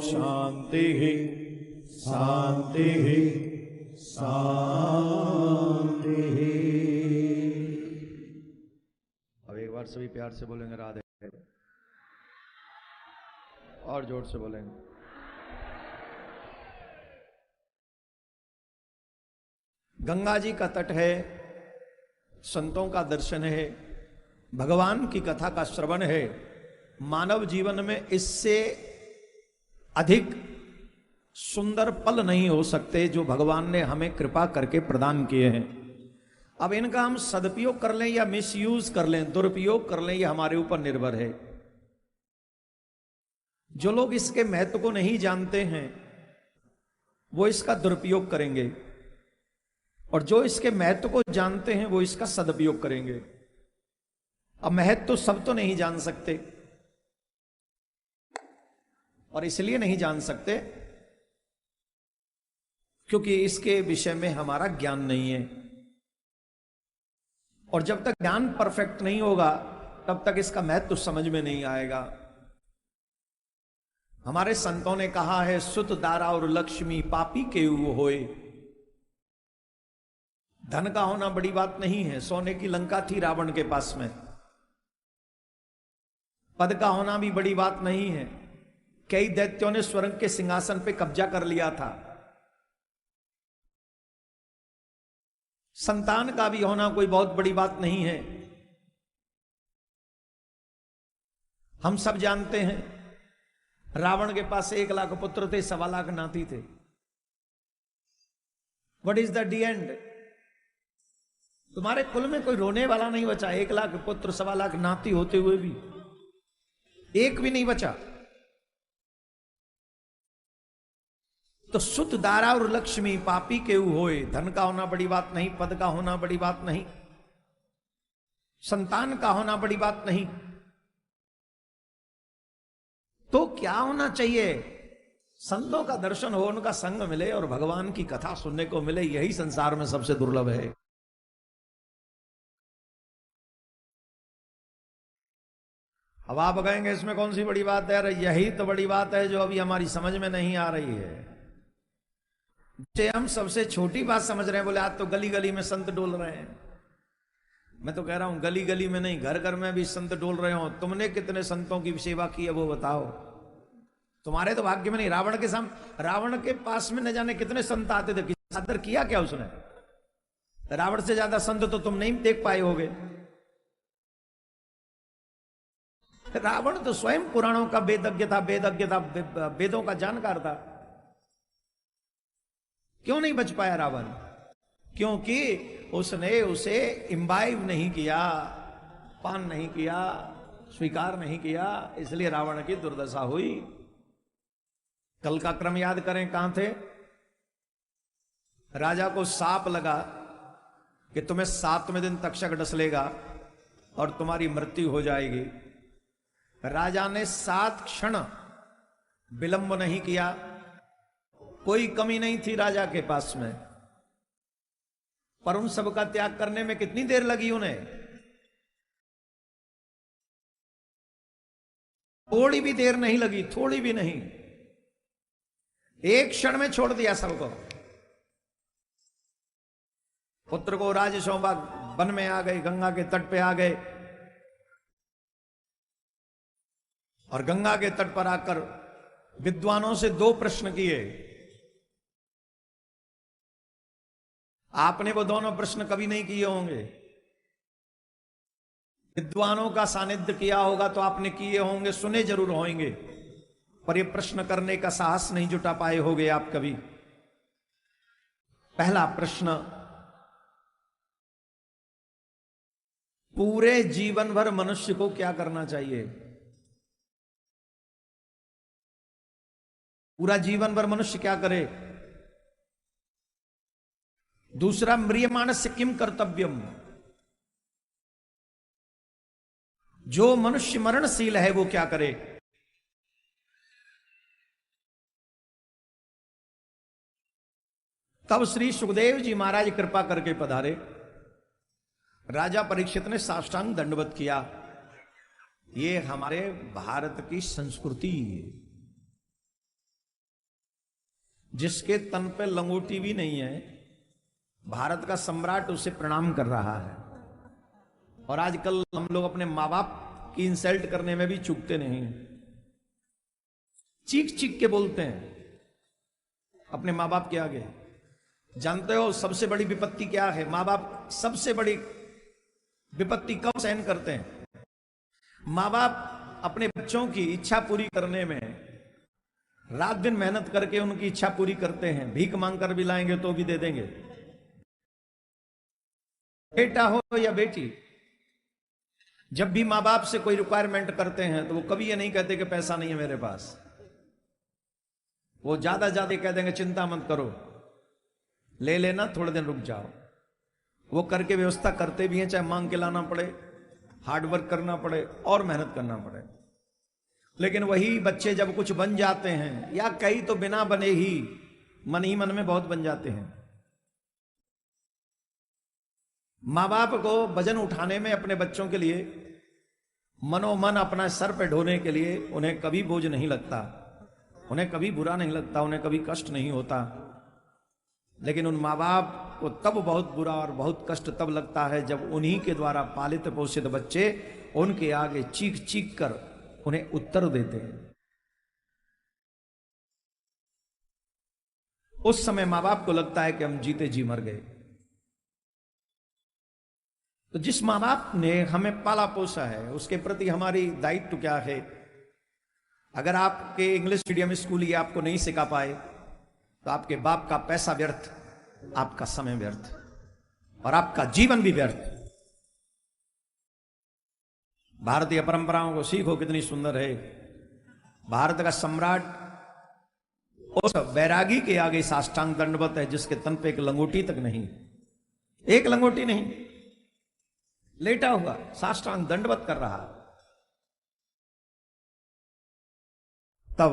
शांति शांति शांति। अब एक बार सभी प्यार से बोलेंगे राधे, और जोर से बोलेंगे। गंगा जी का तट है, संतों का दर्शन है, भगवान की कथा का श्रवण है। मानव जीवन में इससे अधिक सुंदर पल नहीं हो सकते जो भगवान ने हमें कृपा करके प्रदान किए हैं। अब इनका हम सदुपयोग कर लें या मिसयूज कर लें, दुरुपयोग कर लें, यह हमारे ऊपर निर्भर है। जो लोग इसके महत्व को नहीं जानते हैं वो इसका दुरुपयोग करेंगे, और जो इसके महत्व को जानते हैं वो इसका सदुपयोग करेंगे। अब महत्व तो सब तो नहीं जान सकते, और इसलिए नहीं जान सकते क्योंकि इसके विषय में हमारा ज्ञान नहीं है। और जब तक ज्ञान परफेक्ट नहीं होगा तब तक इसका महत्व समझ में नहीं आएगा। हमारे संतों ने कहा है, सुत दारा और लक्ष्मी पापी केऊ होए। धन का होना बड़ी बात नहीं है, सोने की लंका थी रावण के पास में। पद का होना भी बड़ी बात नहीं है, कई दैत्यों ने स्वर्ग के सिंहासन पे कब्जा कर लिया था। संतान का भी होना कोई बहुत बड़ी बात नहीं है। हम सब जानते हैं रावण के पास 1 लाख पुत्र थे, 1.25 लाख नाती थे। What is the end? तुम्हारे कुल में कोई रोने वाला नहीं बचा। 1 लाख पुत्र, 1.25 लाख नाती होते हुए भी एक भी नहीं बचा। तो सुत दारा और लक्ष्मी पापी केऊ होए। धन का होना बड़ी बात नहीं, पद का होना बड़ी बात नहीं, संतान का होना बड़ी बात नहीं। तो क्या होना चाहिए? संतों का दर्शन हो, उनका संग मिले और भगवान की कथा सुनने को मिले। यही संसार में सबसे दुर्लभ है। अब आप कहेंगे इसमें कौन सी बड़ी बात है? अरे यही तो बड़ी बात है जो अभी हमारी समझ में नहीं आ रही है। हम सबसे छोटी बात समझ रहे हैं, बोले आज तो गली गली में संत डोल रहे हैं। मैं तो कह रहा हूं गली गली में नहीं, घर घर में भी संत डोल रहे हो। तुमने कितने संतों की सेवा की है वो बताओ। तुम्हारे तो भाग्य में नहीं। रावण के पास में न जाने कितने संत आते थे, किसी आदर किया क्या उसने? रावण से ज्यादा संत तो तुम नहीं देख पाए होगे। रावण तो स्वयं पुराणों का वेदज्ञ था, वेदों का जानकार था। क्यों नहीं बच पाया रावण? क्योंकि उसने उसे इम्बाइब नहीं किया, पान नहीं किया, स्वीकार नहीं किया। इसलिए रावण की दुर्दशा हुई। कल का क्रम याद करें, कहां थे? राजा को साप लगा कि तुम्हें 7वें दिन तक्षक डसलेगा और तुम्हारी मृत्यु हो जाएगी। राजा ने 7 क्षण विलंब नहीं किया। कोई कमी नहीं थी राजा के पास में, पर उन सब का त्याग करने में कितनी देर लगी उन्हें? थोड़ी भी देर नहीं लगी, थोड़ी भी नहीं। एक क्षण में छोड़ दिया सबको। पुत्र को राज्य सौंपा, वन में आ गए, गंगा के तट पे आ गए, और गंगा के तट पर आकर विद्वानों से 2 प्रश्न किए। आपने वो दोनों प्रश्न कभी नहीं किए होंगे। विद्वानों का सानिध्य किया होगा तो आपने किए होंगे, सुने जरूर होंगे, पर ये प्रश्न करने का साहस नहीं जुटा पाए होंगे आप कभी। पहला प्रश्न, पूरे जीवन भर मनुष्य को क्या करना चाहिए? पूरा जीवन भर मनुष्य क्या करे? दूसरा, म्रियमाणस्य किम कर्तव्यम। जो मनुष्य मरणशील है वो क्या करे? तब श्री सुखदेव जी महाराज कृपा करके पधारे। राजा परीक्षित ने साष्टांग दंडवत किया। ये हमारे भारत की संस्कृति है। जिसके तन पे लंगोटी भी नहीं है, भारत का सम्राट उसे प्रणाम कर रहा है। और आजकल हम लोग अपने माँ बाप की इंसल्ट करने में भी चूकते नहीं, चीख चीख के बोलते हैं अपने माँ बाप के आगे। जानते हो सबसे बड़ी विपत्ति क्या है? माँ बाप सबसे बड़ी विपत्ति कब सहन करते हैं? माँ बाप अपने बच्चों की इच्छा पूरी करने में रात दिन मेहनत करके उनकी इच्छा पूरी करते हैं, भीख मांग कर भी लाएंगे तो भी दे देंगे। बेटा हो या बेटी, जब भी माँ बाप से कोई रिक्वायरमेंट करते हैं तो वो कभी ये नहीं कहते कि पैसा नहीं है मेरे पास। वो ज्यादा कह देंगे चिंता मत करो, ले लेना, थोड़े दिन रुक जाओ। वो करके व्यवस्था करते भी हैं, चाहे मांग के लाना पड़े, हार्डवर्क करना पड़े और मेहनत करना पड़े। लेकिन वही बच्चे जब कुछ बन जाते हैं, या कई तो बिना बने ही मन में बहुत बन जाते हैं। माँ बाप को वजन उठाने में अपने बच्चों के लिए मनोमन अपना सर पे ढोने के लिए उन्हें कभी बोझ नहीं लगता, उन्हें कभी बुरा नहीं लगता, उन्हें कभी कष्ट नहीं होता। लेकिन उन माँ बाप को तब बहुत बुरा और बहुत कष्ट तब लगता है जब उन्हीं के द्वारा पालित पोषित बच्चे उनके आगे चीख चीख कर उन्हें उत्तर देते हैं। उस समय माँ बाप को लगता है कि हम जीते जी मर गए। तो जिस माँ बाप ने हमें पाला पोसा है उसके प्रति हमारी दायित्व क्या है? अगर आपके इंग्लिश मीडियम स्कूल ये आपको नहीं सिखा पाए तो आपके बाप का पैसा व्यर्थ, आपका समय व्यर्थ और आपका जीवन भी व्यर्थ। भारतीय परंपराओं को सीखो, कितनी सुंदर है। भारत का सम्राट उस बैरागी के आगे साष्टांग दंडवत है जिसके तन पे एक लंगोटी तक नहीं, एक लंगोटी नहीं, लेटा हुआ साष्टांग दंडवत कर रहा। तब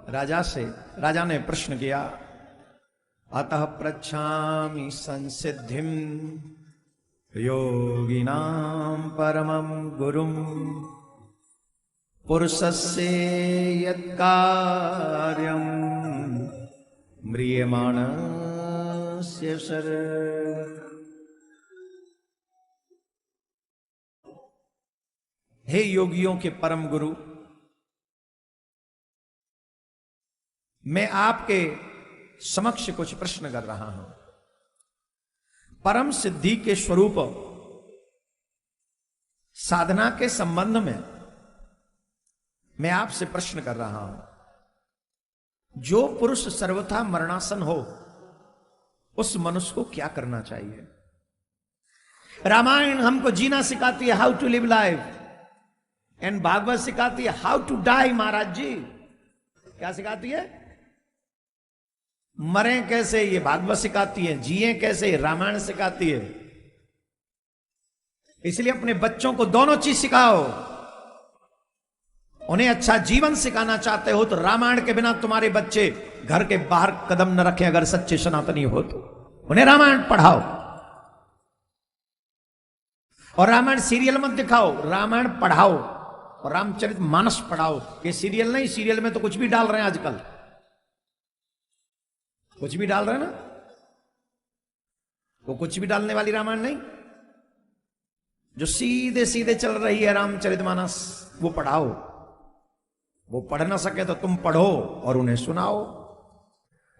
राजा ने प्रश्न किया, अतः पृच्छामि संसिद्धिम योगिनां परमं गुरुं पुरुषस्य यत्कार्यं म्रियमाणस्य शर। हे योगियों के परम गुरु, मैं आपके समक्ष कुछ प्रश्न कर रहा हूं। परम सिद्धि के स्वरूप साधना के संबंध में मैं आपसे प्रश्न कर रहा हूं। जो पुरुष सर्वथा मरणासन हो उस मनुष्य को क्या करना चाहिए? रामायण हमको जीना सिखाती है, how to live life, and Bhagwat सिखाती है how to die. Maharaj ji क्या सिखाती है? मरे कैसे ये भागवत सिखाती है, जिए कैसे ये रामायण सिखाती है। इसलिए अपने बच्चों को दोनों चीज सिखाओ। उन्हें अच्छा जीवन सिखाना चाहते हो तो रामायण के बिना तुम्हारे बच्चे घर के बाहर कदम न रखें। अगर सच्चे सनातनी हो तो उन्हें रामायण पढ़ाओ, और रामायण सीरियल मत दिखाओ, रामायण पढ़ाओ और रामचरित मानस पढ़ाओ। ये सीरियल नहीं, सीरियल में तो कुछ भी डाल रहे हैं आजकल, कुछ भी डाल रहे हैं ना, वो कुछ भी डालने वाली रामायण नहीं। जो सीधे सीधे चल रही है रामचरितमानस वो पढ़ाओ। वो पढ़ ना सके तो तुम पढ़ो और उन्हें सुनाओ।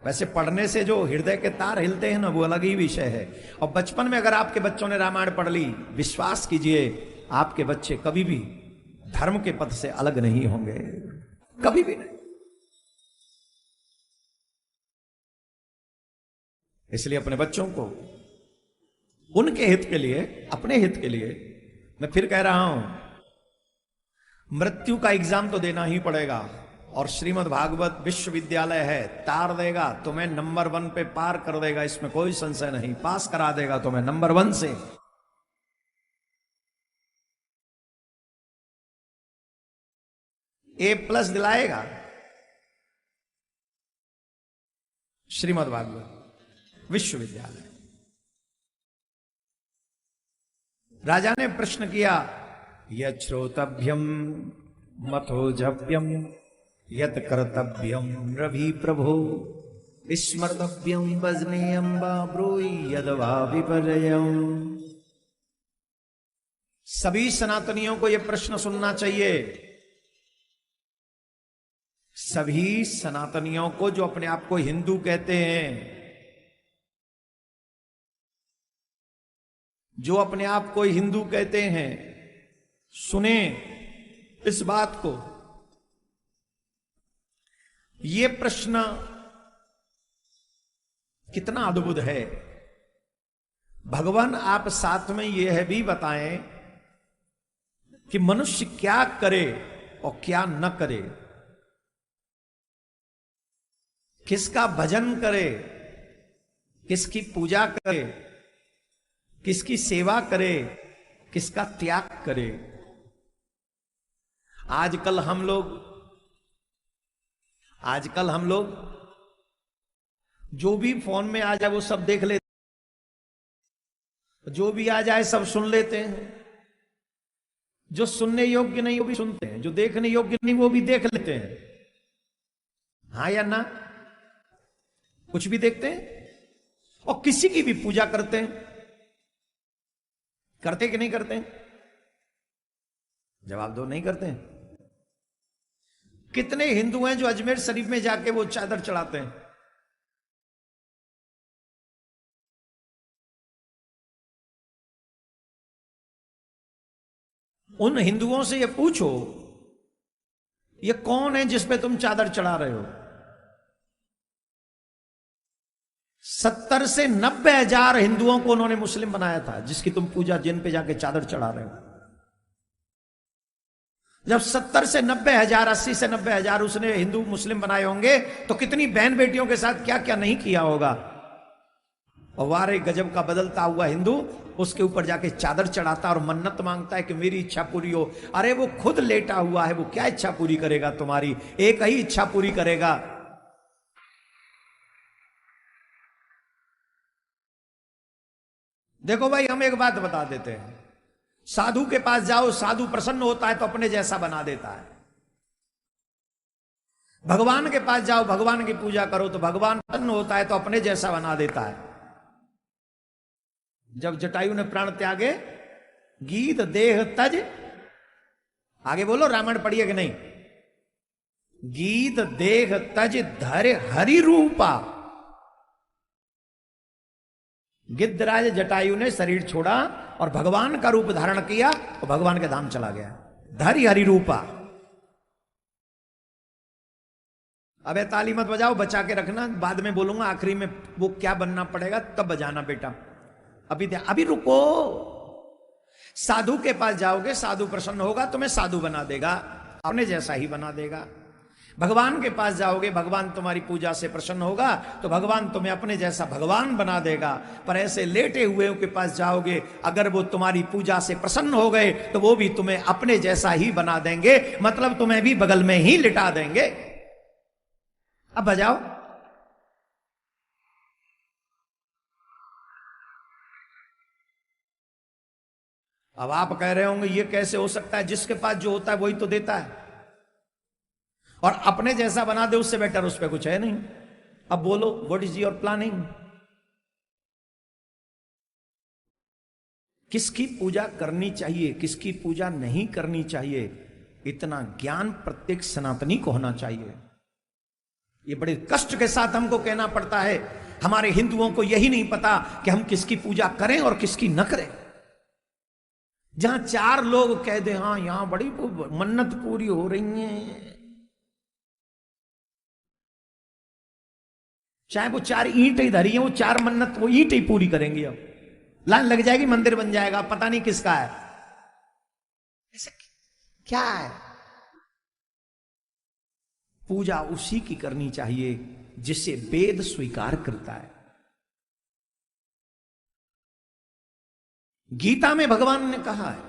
वैसे पढ़ने से जो हृदय के तार हिलते हैं ना, वो अलग ही विषय है। और बचपन में अगर आपके बच्चों ने रामायण पढ़ ली, विश्वास कीजिए आपके बच्चे कभी भी धर्म के पथ से अलग नहीं होंगे, कभी भी नहीं। इसलिए अपने बच्चों को उनके हित के लिए, अपने हित के लिए, मैं फिर कह रहा हूं, मृत्यु का एग्जाम तो देना ही पड़ेगा। और श्रीमद् भागवत विश्वविद्यालय है, तार देगा तुम्हें नंबर 1 पे पार कर देगा, इसमें कोई संशय नहीं। पास करा देगा तुम्हें नंबर 1 से। A+ दिलाएगा श्रीमद् भागवत विश्वविद्यालय। राजा ने प्रश्न किया, यत् श्रोतव्यम मथोजव्यम यत् कर्तव्यम रवि प्रभो स्मर्तव्यम वजनेयम वा ब्रूहि यद्वा विपर्ययम्। सभी सनातनियों को यह प्रश्न सुनना चाहिए, सभी सनातनियों को जो अपने आप को हिंदू कहते हैं, जो अपने आप को हिंदू कहते हैं, सुने इस बात को। ये प्रश्न कितना अद्भुत है। भगवान आप साथ में यह भी बताएं कि मनुष्य क्या करे और क्या न करे, किसका भजन करे, किसकी पूजा करे, किसकी सेवा करे, किसका त्याग करे। आजकल हम लोग जो भी फोन में आ जाए वो सब देख लेते, जो भी आ जाए सब सुन लेते हैं। जो सुनने योग्य नहीं वो भी सुनते हैं, जो देखने योग्य नहीं वो भी देख लेते हैं। हाँ या ना? कुछ भी देखते हैं और किसी की भी पूजा करते हैं। करते कि नहीं करते हैं? जवाब दो, नहीं करते हैं। कितने हिंदू हैं जो अजमेर शरीफ में जाके वो चादर चढ़ाते हैं? उन हिंदुओं से ये पूछो, ये कौन है जिस पे तुम चादर चढ़ा रहे हो? 70 से 90 हजार हिंदुओं को उन्होंने मुस्लिम बनाया था, जिसकी तुम पूजा, जिन पे जाके चादर चढ़ा रहे हो। जब 70 से 90 हजार, 80 से 90 हजार उसने हिंदू मुस्लिम बनाए होंगे, तो कितनी बहन बेटियों के साथ क्या क्या नहीं किया होगा। और वारे गजब का बदलता हुआ हिंदू उसके ऊपर जाके चादर चढ़ाता और मन्नत मांगता है कि मेरी इच्छा पूरी हो। अरे वो खुद लेटा हुआ है, वो क्या इच्छा पूरी करेगा तुम्हारी? एक ही इच्छा पूरी करेगा। देखो भाई, हम एक बात बता देते हैं, साधु के पास जाओ, साधु प्रसन्न होता है तो अपने जैसा बना देता है। भगवान के पास जाओ, भगवान की पूजा करो तो भगवान प्रसन्न होता है तो अपने जैसा बना देता है। जब जटायु ने प्राण त्यागे, गीत देह तज, आगे बोलो, रामायण पढ़िए कि नहीं? गीत देह तज धर हरि रूपा। गिद्धराज जटायु ने शरीर छोड़ा और भगवान का रूप धारण किया और भगवान के धाम चला गया। धरि हरि रूपा। अबे ताली मत बजाओ, बचा के रखना, बाद में बोलूंगा आखिरी में वो क्या बनना पड़ेगा तब बजाना बेटा। अभी रुको। साधु के पास जाओगे, साधु प्रसन्न होगा, तुम्हें साधु बना देगा, अपने जैसा ही बना देगा। भगवान के पास जाओगे, भगवान तुम्हारी पूजा से प्रसन्न होगा तो भगवान तुम्हें अपने जैसा भगवान बना देगा। पर ऐसे लेटे हुए के पास जाओगे, अगर वो तुम्हारी पूजा से प्रसन्न हो गए तो वो भी तुम्हें अपने जैसा ही बना देंगे, मतलब तुम्हें भी बगल में ही लिटा देंगे। अब बजाओ। अब आप कह रहे होंगे ये कैसे हो सकता है, जिसके पास जो होता है वही तो देता है, और अपने जैसा बना दे उससे बेटर उस पर कुछ है नहीं। अब बोलो, व्हाट इज योर प्लानिंग? किसकी पूजा करनी चाहिए, किसकी पूजा नहीं करनी चाहिए, इतना ज्ञान प्रत्येक सनातनी को होना चाहिए। ये बड़े कष्ट के साथ हमको कहना पड़ता है, हमारे हिंदुओं को यही नहीं पता कि हम किसकी पूजा करें और किसकी न करें। जहां 4 लोग कह दे हाँ यहां बड़ी मन्नत पूरी हो रही है, चाहे वो 4 ईंट ही धरी है, वो 4 मन्नत वो ईंट ही पूरी करेंगे। अब लाइन लग जाएगी, मंदिर बन जाएगा, पता नहीं किसका है। ऐसा क्या है? पूजा उसी की करनी चाहिए जिसे वेद स्वीकार करता है। गीता में भगवान ने कहा है,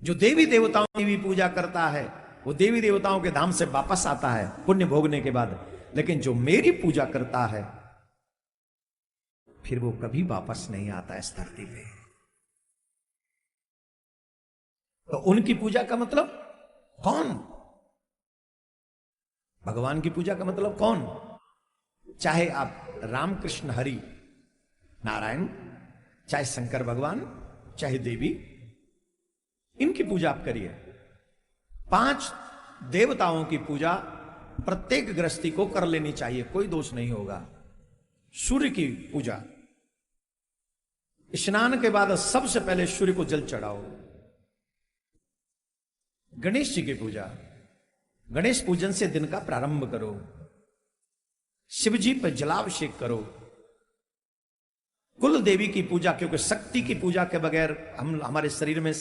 जो देवी देवताओं की भी पूजा करता है वो देवी देवताओं के धाम से वापस आता है पुण्य भोगने के बाद, लेकिन जो मेरी पूजा करता है फिर वो कभी वापस नहीं आता इस धरती पे। तो उनकी पूजा का मतलब कौन? भगवान की पूजा का मतलब कौन? चाहे आप रामकृष्ण हरि नारायण, चाहे शंकर भगवान, चाहे देवी, इनकी पूजा आप करिए। 5 देवताओं की पूजा प्रत्येक गृहस्थी को कर लेनी चाहिए, कोई दोष नहीं होगा। सूर्य की पूजा, स्नान के बाद सबसे पहले सूर्य को जल चढ़ाओ। गणेश जी की पूजा, गणेश पूजन से दिन का प्रारंभ करो। शिव जी पर जलाभिषेक करो। कुल देवी की पूजा, क्योंकि शक्ति की पूजा के बगैर हमारे शरीर में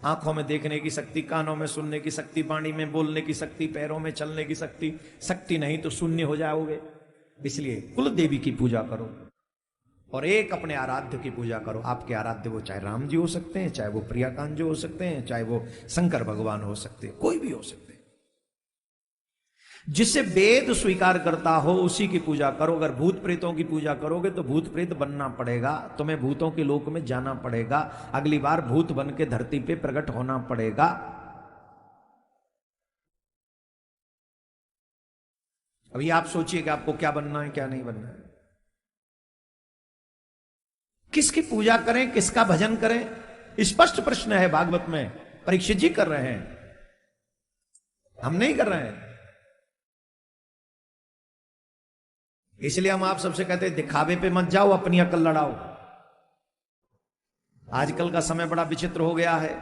आंखों में देखने की शक्ति, कानों में सुनने की शक्ति, वाणी में बोलने की शक्ति, पैरों में चलने की शक्ति नहीं तो शून्य हो जाओगे। इसलिए कुल देवी की पूजा करो और एक अपने आराध्य की पूजा करो। आपके आराध्य वो चाहे राम जी हो सकते हैं, चाहे वो प्रियाकांत जी हो सकते हैं, चाहे वो शंकर भगवान हो सकते हैं, कोई भी हो सकते हैं। जिसे वेद स्वीकार करता हो उसी की पूजा करो। अगर भूत प्रेतों की पूजा करोगे तो भूत प्रेत बनना पड़ेगा, तुम्हें भूतों के लोक में जाना पड़ेगा, अगली बार भूत बन के धरती पे प्रकट होना पड़ेगा। अभी आप सोचिए कि आपको क्या बनना है, क्या नहीं बनना है। किसकी पूजा करें, किसका भजन करें, स्पष्ट प्रश्न है भागवत में। परीक्षित जी कर रहे हैं, हम नहीं कर रहे हैं। इसलिए हम आप सबसे कहते हैं दिखावे पे मत जाओ, अपनी अकल लड़ाओ। आजकल का समय बड़ा विचित्र हो गया है।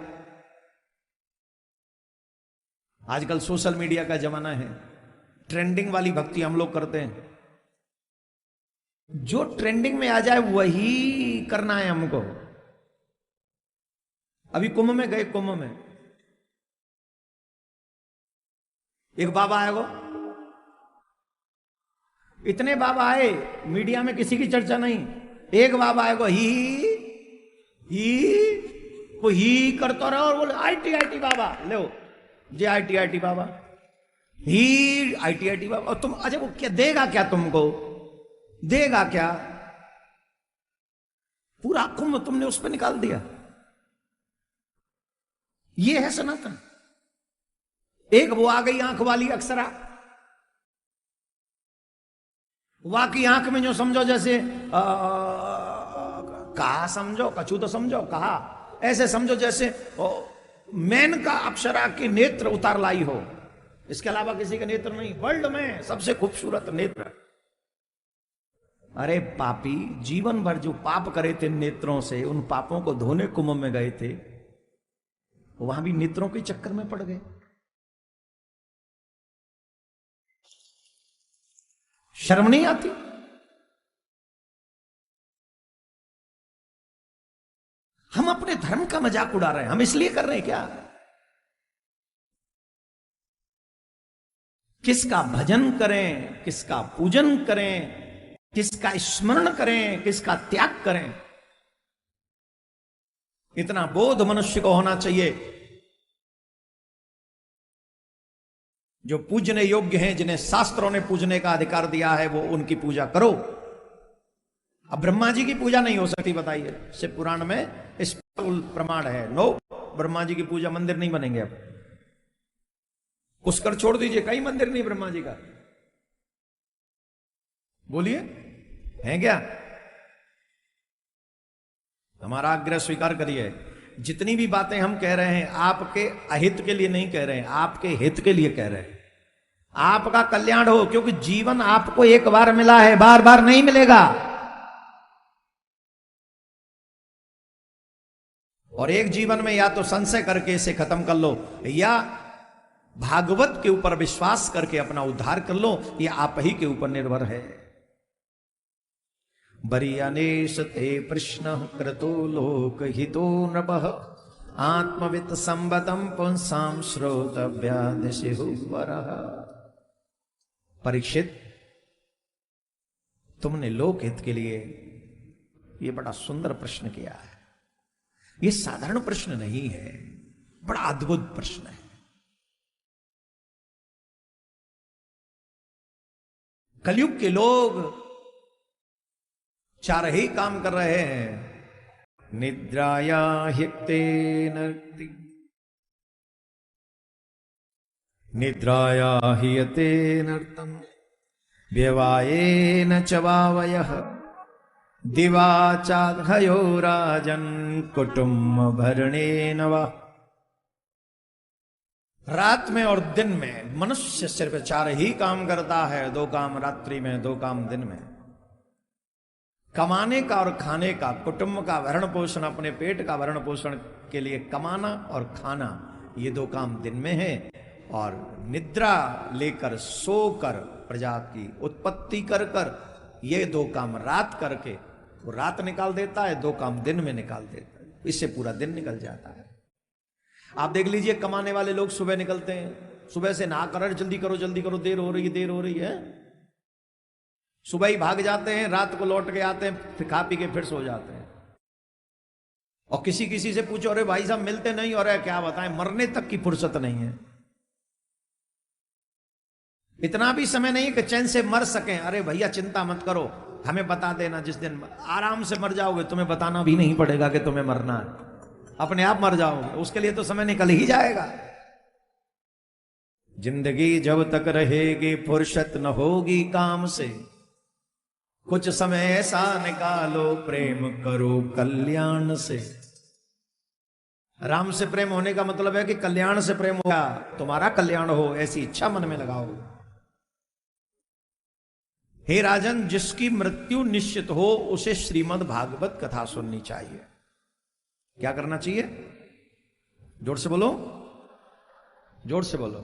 आजकल सोशल मीडिया का जमाना है, ट्रेंडिंग वाली भक्ति हम लोग करते हैं। जो ट्रेंडिंग में आ जाए वही करना है हमको। अभी कुंभ में गए, कुंभ में एक बाबा आएगा, इतने बाबा आए, मीडिया में किसी की चर्चा नहीं। एक बाबा आएगा, वो ही करता रहा और बोले आईटी बाबा, लो जे आईटी बाबा, ही आईटी बाबा। और तुम, अच्छा वो क्या देगा, क्या तुमको देगा क्या? पूरा कुंभ तुमने उस पर निकाल दिया। ये है सनातन। एक वो आ गई आंख वाली अक्षरा, वहां की आंख में जो समझो जैसे कहा समझो, कछू तो समझो, कहा ऐसे समझो जैसे मैन का अप्सरा के नेत्र उतार लाई हो, इसके अलावा किसी के नेत्र नहीं। वर्ल्ड में सबसे खूबसूरत नेत्र। अरे पापी, जीवन भर जो पाप करे थे नेत्रों से, उन पापों को धोने कुंभ में गए थे, वहां भी नेत्रों के चक्कर में पड़ गए। शर्म नहीं आती? हम अपने धर्म का मजाक उड़ा रहे हैं। हम इसलिए कर रहे हैं क्या? किसका भजन करें, किसका पूजन करें, किसका स्मरण करें, किसका त्याग करें, इतना बोध मनुष्य को होना चाहिए। जो पूजने योग्य हैं, जिन्हें शास्त्रों ने पूजने का अधिकार दिया है, वो उनकी पूजा करो। अब ब्रह्मा जी की पूजा नहीं हो सकती, बताइए? शिव पुराण में इस प्रमाण है, नो, ब्रह्मा जी की पूजा, मंदिर नहीं बनेंगे। अब पुष्कर छोड़ दीजिए, कई मंदिर नहीं ब्रह्मा जी का। बोलिए, है क्या? हमारा आग्रह स्वीकार करिए। जितनी भी बातें हम कह रहे हैं आपके अहित के लिए नहीं कह रहे हैं, आपके हित के लिए कह रहे हैं। आपका कल्याण हो, क्योंकि जीवन आपको एक बार मिला है, बार बार नहीं मिलेगा। और एक जीवन में या तो संशय करके इसे खत्म कर लो, या भागवत के ऊपर विश्वास करके अपना उद्धार कर लो। यह आप ही के ऊपर निर्भर है। बरियानेश ते प्रश्न क्रतो लोक हितो नभः आत्मवित संबतम पुंसाम श्रोतव्यादिशिहुवरः। परीक्षित, तुमने लोकहित के लिए यह बड़ा सुंदर प्रश्न किया है। यह साधारण प्रश्न नहीं है, बड़ा अद्भुत प्रश्न है। कलयुग के लोग 4 ही काम कर रहे हैं। निद्राया ह्यक्ते नक्ति, निद्राया हीयते नर्तम व्यवायेन च वावयः दिवाचाघयो राजन कुटुम्ब भरणेन वा। रात में और दिन में मनुष्य सिर्फ 4 ही काम करता है, 2 काम रात्रि में, 2 काम दिन में। कमाने का और खाने का, कुटुंब का भरण पोषण, अपने पेट का भरण पोषण के लिए कमाना और खाना, ये 2 काम दिन में है। और निद्रा लेकर सोकर प्रजा की उत्पत्ति कर कर ये 2 काम रात करके वो रात निकाल देता है, 2 काम दिन में निकाल देता है, इससे पूरा दिन निकल जाता है। आप देख लीजिए कमाने वाले लोग सुबह निकलते हैं, सुबह से नहा कर जल्दी करो जल्दी करो, देर हो रही है, सुबह ही भाग जाते हैं, रात को लौट के आते हैं, फिर खा पी के फिर सो जाते हैं। और किसी से पूछो, अरे भाई साहब मिलते नहीं, और क्या बताएं, मरने तक की फुर्सत नहीं है, इतना भी समय नहीं कि चैन से मर सकें। अरे भैया चिंता मत करो, हमें बता देना, जिस दिन आराम से मर जाओगे तुम्हें बताना भी नहीं पड़ेगा कि तुम्हें मरना है, अपने आप मर जाओगे, उसके लिए तो समय निकल ही जाएगा। जिंदगी जब तक रहेगी फुर्सत न होगी काम से, कुछ समय ऐसा निकालो प्रेम करो कल्याण से। राम से प्रेम होने का मतलब है कि कल्याण से प्रेम होगा, तुम्हारा कल्याण हो ऐसी इच्छा मन में लगाओ। हे राजन, जिसकी मृत्यु निश्चित हो उसे श्रीमद् भागवत कथा सुननी चाहिए। क्या करना चाहिए? जोर से बोलो, जोर से बोलो।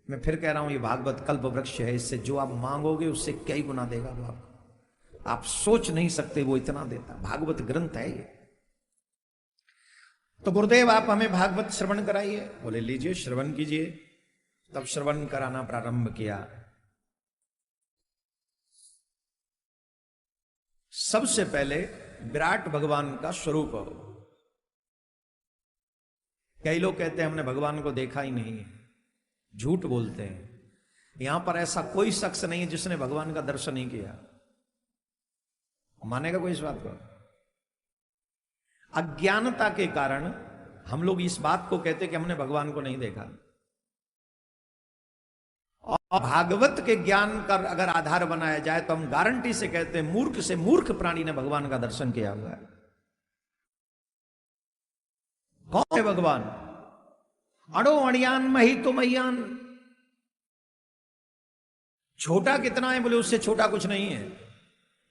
मैं फिर कह रहा हूं, ये भागवत कल्प वृक्ष है, इससे जो आप मांगोगे उससे कई गुना देगा वो आपको, आप सोच नहीं सकते वो इतना देता। भागवत ग्रंथ है ये। तो गुरुदेव आप हमें भागवत श्रवण कराइए। बोले लीजिए श्रवण कीजिए। तब श्रवण कराना प्रारंभ किया। सबसे पहले विराट भगवान का स्वरूप हो। कई लोग कहते हैं हमने भगवान को देखा ही नहीं है, झूठ बोलते हैं। यहां पर ऐसा कोई शख्स नहीं है जिसने भगवान का दर्शन नहीं किया। मानेगा कोई इस बात को? अज्ञानता के कारण हम लोग इस बात को कहते कि हमने भगवान को नहीं देखा। और भागवत के ज्ञान का अगर आधार बनाया जाए तो हम गारंटी से कहते हैं मूर्ख से मूर्ख प्राणी ने भगवान का दर्शन किया हुआ है। कौन है भगवान? अड़ो अड़ियान मही तो मैयान। छोटा कितना है? बोले उससे छोटा कुछ नहीं है।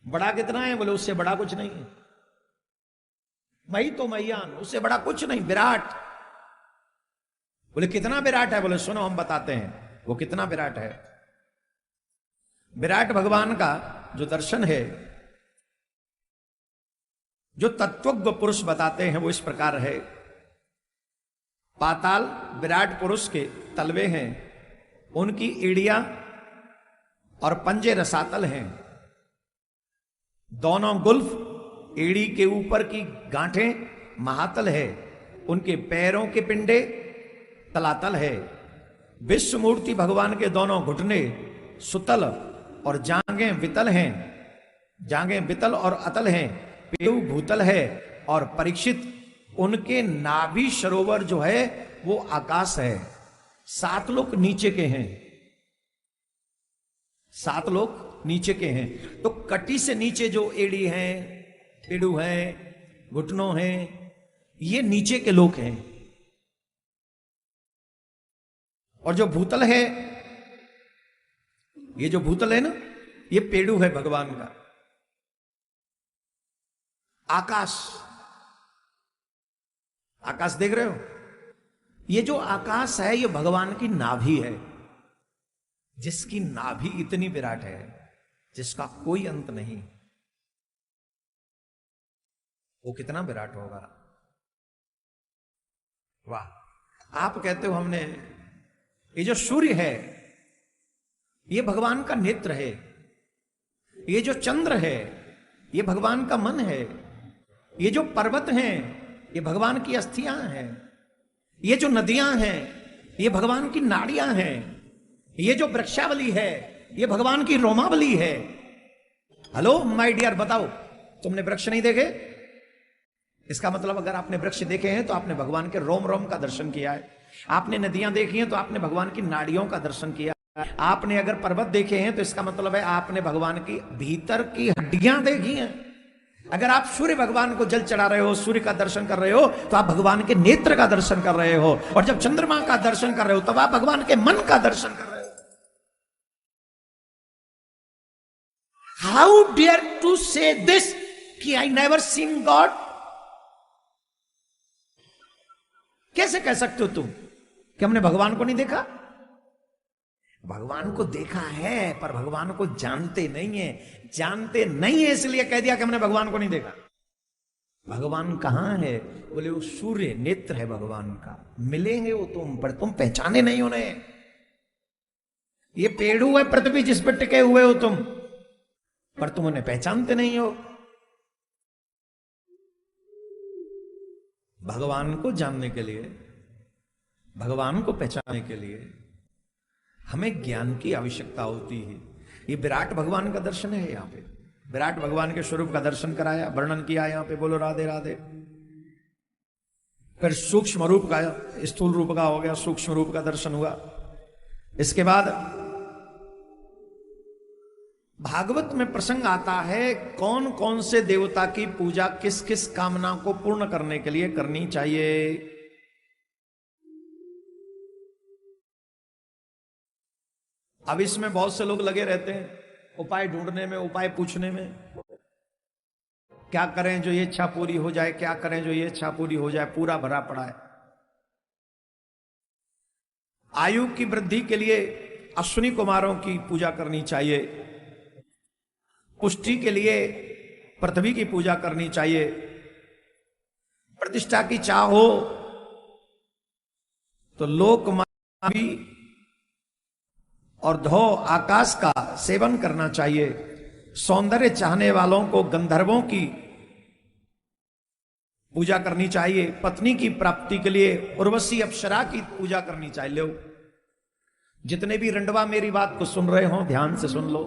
बड़ा कितना है? बोले उससे बड़ा कुछ नहीं है। मही तो मैयान, उससे बड़ा कुछ नहीं। विराट। बोले कितना विराट है? बोले सुनो हम बताते हैं वो कितना विराट है। विराट भगवान का जो दर्शन है, जो तत्वज्ञ पुरुष बताते हैं वो इस प्रकार है। पाताल विराट पुरुष के तलवे हैं, उनकी एड़ियां और पंजे रसातल हैं। दोनों गुल्फ, एड़ी के ऊपर की गांठें महातल है, उनके पैरों के पिंडे तलातल है। विश्व मूर्ति भगवान के दोनों घुटने सुतल और जांघें वितल हैं। जांघें वितल और अतल हैं। पेट भूतल है। और परीक्षित उनके नाभि सरोवर जो है वो आकाश है। 7 लोक नीचे के हैं। 7 लोक नीचे के हैं। तो कटी से नीचे जो एड़ी हैं, पेड़ू हैं, घुटनों हैं, ये नीचे के लोक हैं। और जो भूतल है, ये जो भूतल है ना, ये पेड़ू है भगवान का। आकाश, आकाश देख रहे हो? ये जो आकाश है ये भगवान की नाभि है, जिसकी नाभि इतनी विराट है जिसका कोई अंत नहीं। वो कितना विराट होगा। वाह। आप कहते हो हमने, ये जो सूर्य है ये भगवान का नेत्र है। ये जो चंद्र है ये भगवान का मन है। ये जो पर्वत हैं ये भगवान की अस्थियां हैं। ये जो नदियां हैं ये भगवान की नाड़ियां हैं। ये जो वृक्षावली है ये भगवान की रोमावली है। हेलो माय डियर, बताओ तुमने वृक्ष नहीं देखे? इसका मतलब अगर आपने वृक्ष देखे हैं तो आपने भगवान के रोम रोम का दर्शन किया है। आपने नदियां देखी हैं तो आपने भगवान की नाड़ियों का दर्शन किया। आपने अगर पर्वत देखे हैं तो इसका मतलब है आपने भगवान की भीतर की हड्डियां देखी हैं। अगर आप सूर्य भगवान को जल चढ़ा रहे हो, सूर्य का दर्शन कर रहे हो, तो आप भगवान के नेत्र का दर्शन कर रहे हो। और जब चंद्रमा का दर्शन कर रहे हो तब आप भगवान के मन का दर्शन कर रहे हो। हाउ डेयर टू से दिस कि आई नेवर सीन गॉड? कैसे कह सकते हो तुम कि हमने भगवान को नहीं देखा? भगवान को देखा है पर भगवान को जानते नहीं है। जानते नहीं है इसलिए कह दिया कि हमने भगवान को नहीं देखा। भगवान कहां है? बोले वो सूर्य नेत्र है भगवान का। मिलेंगे वो तुम, पर तुम पहचाने नहीं उन्हें। ये पेड़ू है पृथ्वी जिस पर टिके हुए हो तुम, पर तुम उन्हें पहचानते नहीं हो। भगवान को जानने के लिए, भगवान को पहचानने के लिए हमें ज्ञान की आवश्यकता होती है। ये विराट भगवान का दर्शन है। यहां पे विराट भगवान के स्वरूप का दर्शन कराया, वर्णन किया यहां पे। बोलो राधे राधे। फिर सूक्ष्म रूप का, स्थूल रूप का हो गया, सूक्ष्म रूप का दर्शन हुआ। इसके बाद भागवत में प्रसंग आता है कौन कौन से देवता की पूजा किस किस कामना को पूर्ण करने के लिए करनी चाहिए। अब इसमें बहुत से लोग लगे रहते हैं उपाय ढूंढने में, उपाय पूछने में। क्या करें जो ये इच्छा पूरी हो जाए, क्या करें जो ये इच्छा पूरी हो जाए। पूरा भरा पड़ा है। आयु की वृद्धि के लिए अश्विनी कुमारों की पूजा करनी चाहिए। पुष्टि के लिए पृथ्वी की पूजा करनी चाहिए। प्रतिष्ठा की चाह हो तो लोकमावी और धो आकाश का सेवन करना चाहिए। सौंदर्य चाहने वालों को गंधर्वों की पूजा करनी चाहिए। पत्नी की प्राप्ति के लिए उर्वशी अप्सरा की पूजा करनी चाहिए। लो जितने भी रंडवा मेरी बात को सुन रहे हो ध्यान से सुन लो।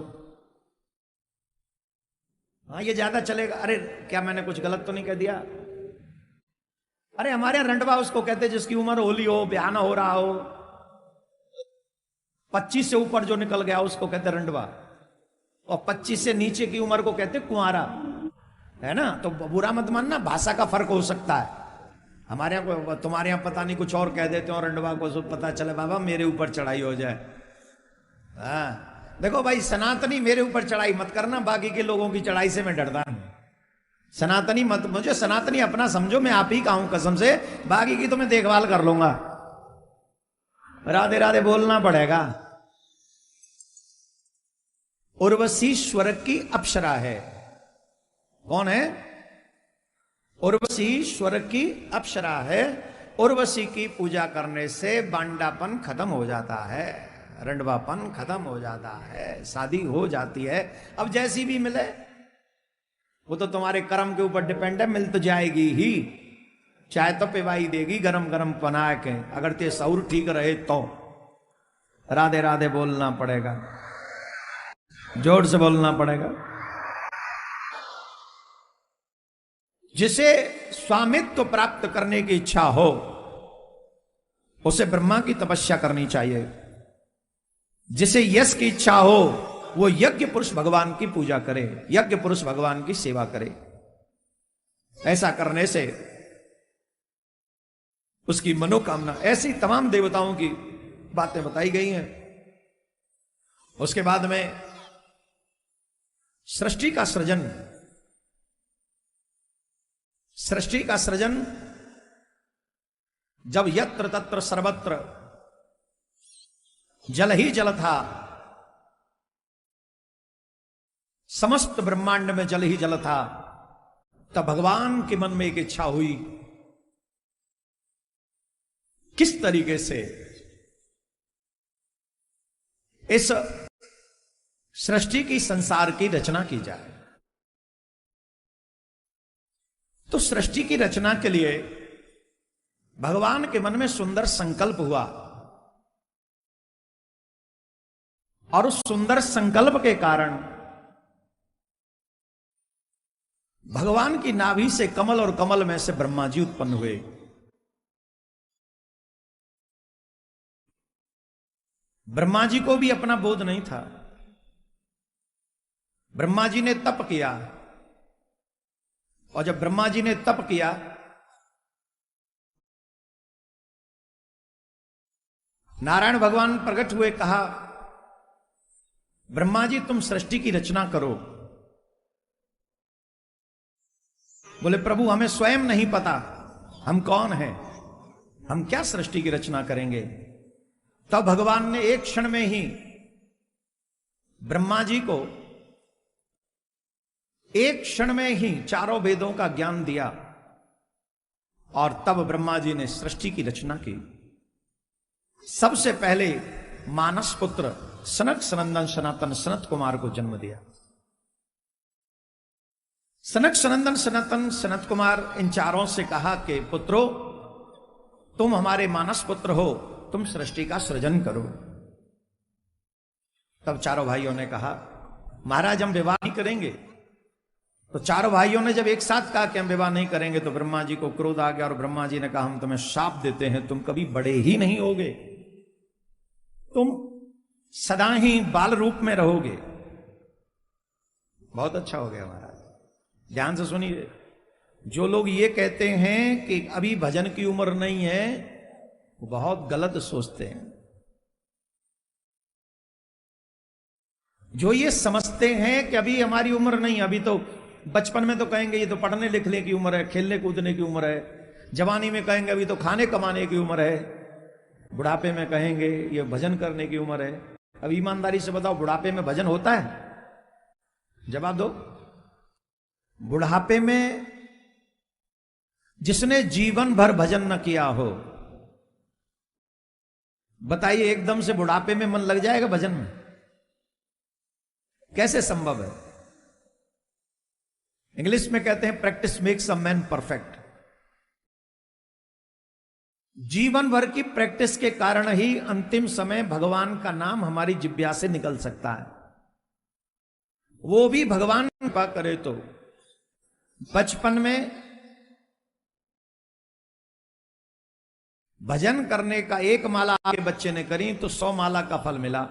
हाँ ये ज्यादा चलेगा। अरे क्या मैंने कुछ गलत तो नहीं कह दिया? अरे हमारे रंडवा उसको कहते जिसकी उम्र होली हो, ब्याह ना हो रहा हो, 25 से ऊपर जो निकल गया उसको कहते रंडवा, और 25 से नीचे की उम्र को कहते कुंवारा, है ना। तो बुरा मत मानना, भाषा का फर्क हो सकता है। हमारे यहाँ, तुम्हारे यहाँ पता नहीं कुछ और कह देते हो, रंडवा को सब पता चले बाबा मेरे ऊपर चढ़ाई हो जाए। हाँ देखो भाई, सनातनी मेरे ऊपर चढ़ाई मत करना, बाकी के लोगों की चढ़ाई से मैं डरता हूं। सनातनी मत, मुझे सनातनी अपना समझो, मैं आप ही का हूं कसम से, बाकी की तो मैं देखभाल कर लूंगा। राधे राधे बोलना पड़ेगा। उर्वशी स्वर्ग की अप्सरा है। कौन है? उर्वशी स्वर्ग की अप्सरा है। उर्वशी की पूजा करने से बांडापन खत्म हो जाता है, रंडवापन खत्म हो जाता है, शादी हो जाती है। अब जैसी भी मिले वो तो तुम्हारे कर्म के ऊपर डिपेंड है, मिल तो जाएगी ही। चाय तो पिवाई देगी गरम गरम बना के, अगर ते सौर ठीक रहे तो। राधे राधे बोलना पड़ेगा, जोर से बोलना पड़ेगा। जिसे स्वामित्व प्राप्त करने की इच्छा हो उसे ब्रह्मा की तपस्या करनी चाहिए। जिसे यश की इच्छा हो वो यज्ञ पुरुष भगवान की पूजा करे, यज्ञ पुरुष भगवान की सेवा करे। ऐसा करने से उसकी मनोकामना, ऐसी तमाम देवताओं की बातें बताई गई हैं। उसके बाद में सृष्टि का सृजन, सृष्टि का सृजन जब यत्र तत्र सर्वत्र जल ही जल था, समस्त ब्रह्मांड में जल ही जल था, तब भगवान के मन में एक इच्छा हुई किस तरीके से इस सृष्टि की, संसार की रचना की जाए। तो सृष्टि की रचना के लिए भगवान के मन में सुंदर संकल्प हुआ, और उस सुंदर संकल्प के कारण भगवान की नाभि से कमल और कमल में से ब्रह्मा जी उत्पन्न हुए। ब्रह्मा जी को भी अपना बोध नहीं था। ब्रह्मा जी ने तप किया, और जब ब्रह्मा जी ने तप किया नारायण भगवान प्रकट हुए, कहा ब्रह्मा जी तुम सृष्टि की रचना करो। बोले प्रभु हमें स्वयं नहीं पता हम कौन हैं, हम क्या सृष्टि की रचना करेंगे। तब भगवान ने एक क्षण में ही ब्रह्मा जी को एक क्षण में ही चारों वेदों का ज्ञान दिया, और तब ब्रह्मा जी ने सृष्टि की रचना की। सबसे पहले मानस पुत्र सनक सनंदन सनातन सनत कुमार को जन्म दिया। सनक सनंदन सनातन सनत कुमार इन चारों से कहा कि पुत्रो तुम हमारे मानस पुत्र हो, तुम सृष्टि का सृजन करो। तब चारों भाइयों ने कहा महाराज हम विवाह नहीं करेंगे। तो चारों भाइयों ने जब एक साथ कहा कि हम विवाह नहीं करेंगे, तो ब्रह्मा जी को क्रोध आ गया, और ब्रह्मा जी ने कहा हम तुम्हें शाप देते हैं, तुम कभी बड़े ही नहीं होगे, तुम सदा ही बाल रूप में रहोगे। बहुत अच्छा हो गया महाराज, ध्यान से सुनिए। जो लोग ये कहते हैं कि अभी भजन की उम्र नहीं है, वो बहुत गलत सोचते हैं। जो ये समझते हैं कि अभी हमारी उम्र नहीं, अभी तो बचपन में तो कहेंगे ये तो पढ़ने लिखने की उम्र है, खेलने कूदने की उम्र है, जवानी में कहेंगे अभी तो खाने कमाने की उम्र है, बुढ़ापे में कहेंगे ये भजन करने की उम्र है। अब ईमानदारी से बताओ बुढ़ापे में भजन होता है? जवाब दो। बुढ़ापे में जिसने जीवन भर भजन न किया हो, बताइए एकदम से बुढ़ापे में मन लग जाएगा भजन में? कैसे संभव है? इंग्लिश में कहते हैं practice makes a man perfect. जीवन भर की प्रैक्टिस के कारण ही अंतिम समय भगवान का नाम हमारी जिह्वा से निकल सकता है, वो भी भगवान कृपा करे तो। बचपन में भजन करने का एक माला आपके बच्चे ने करी तो 100 माला का फल मिला।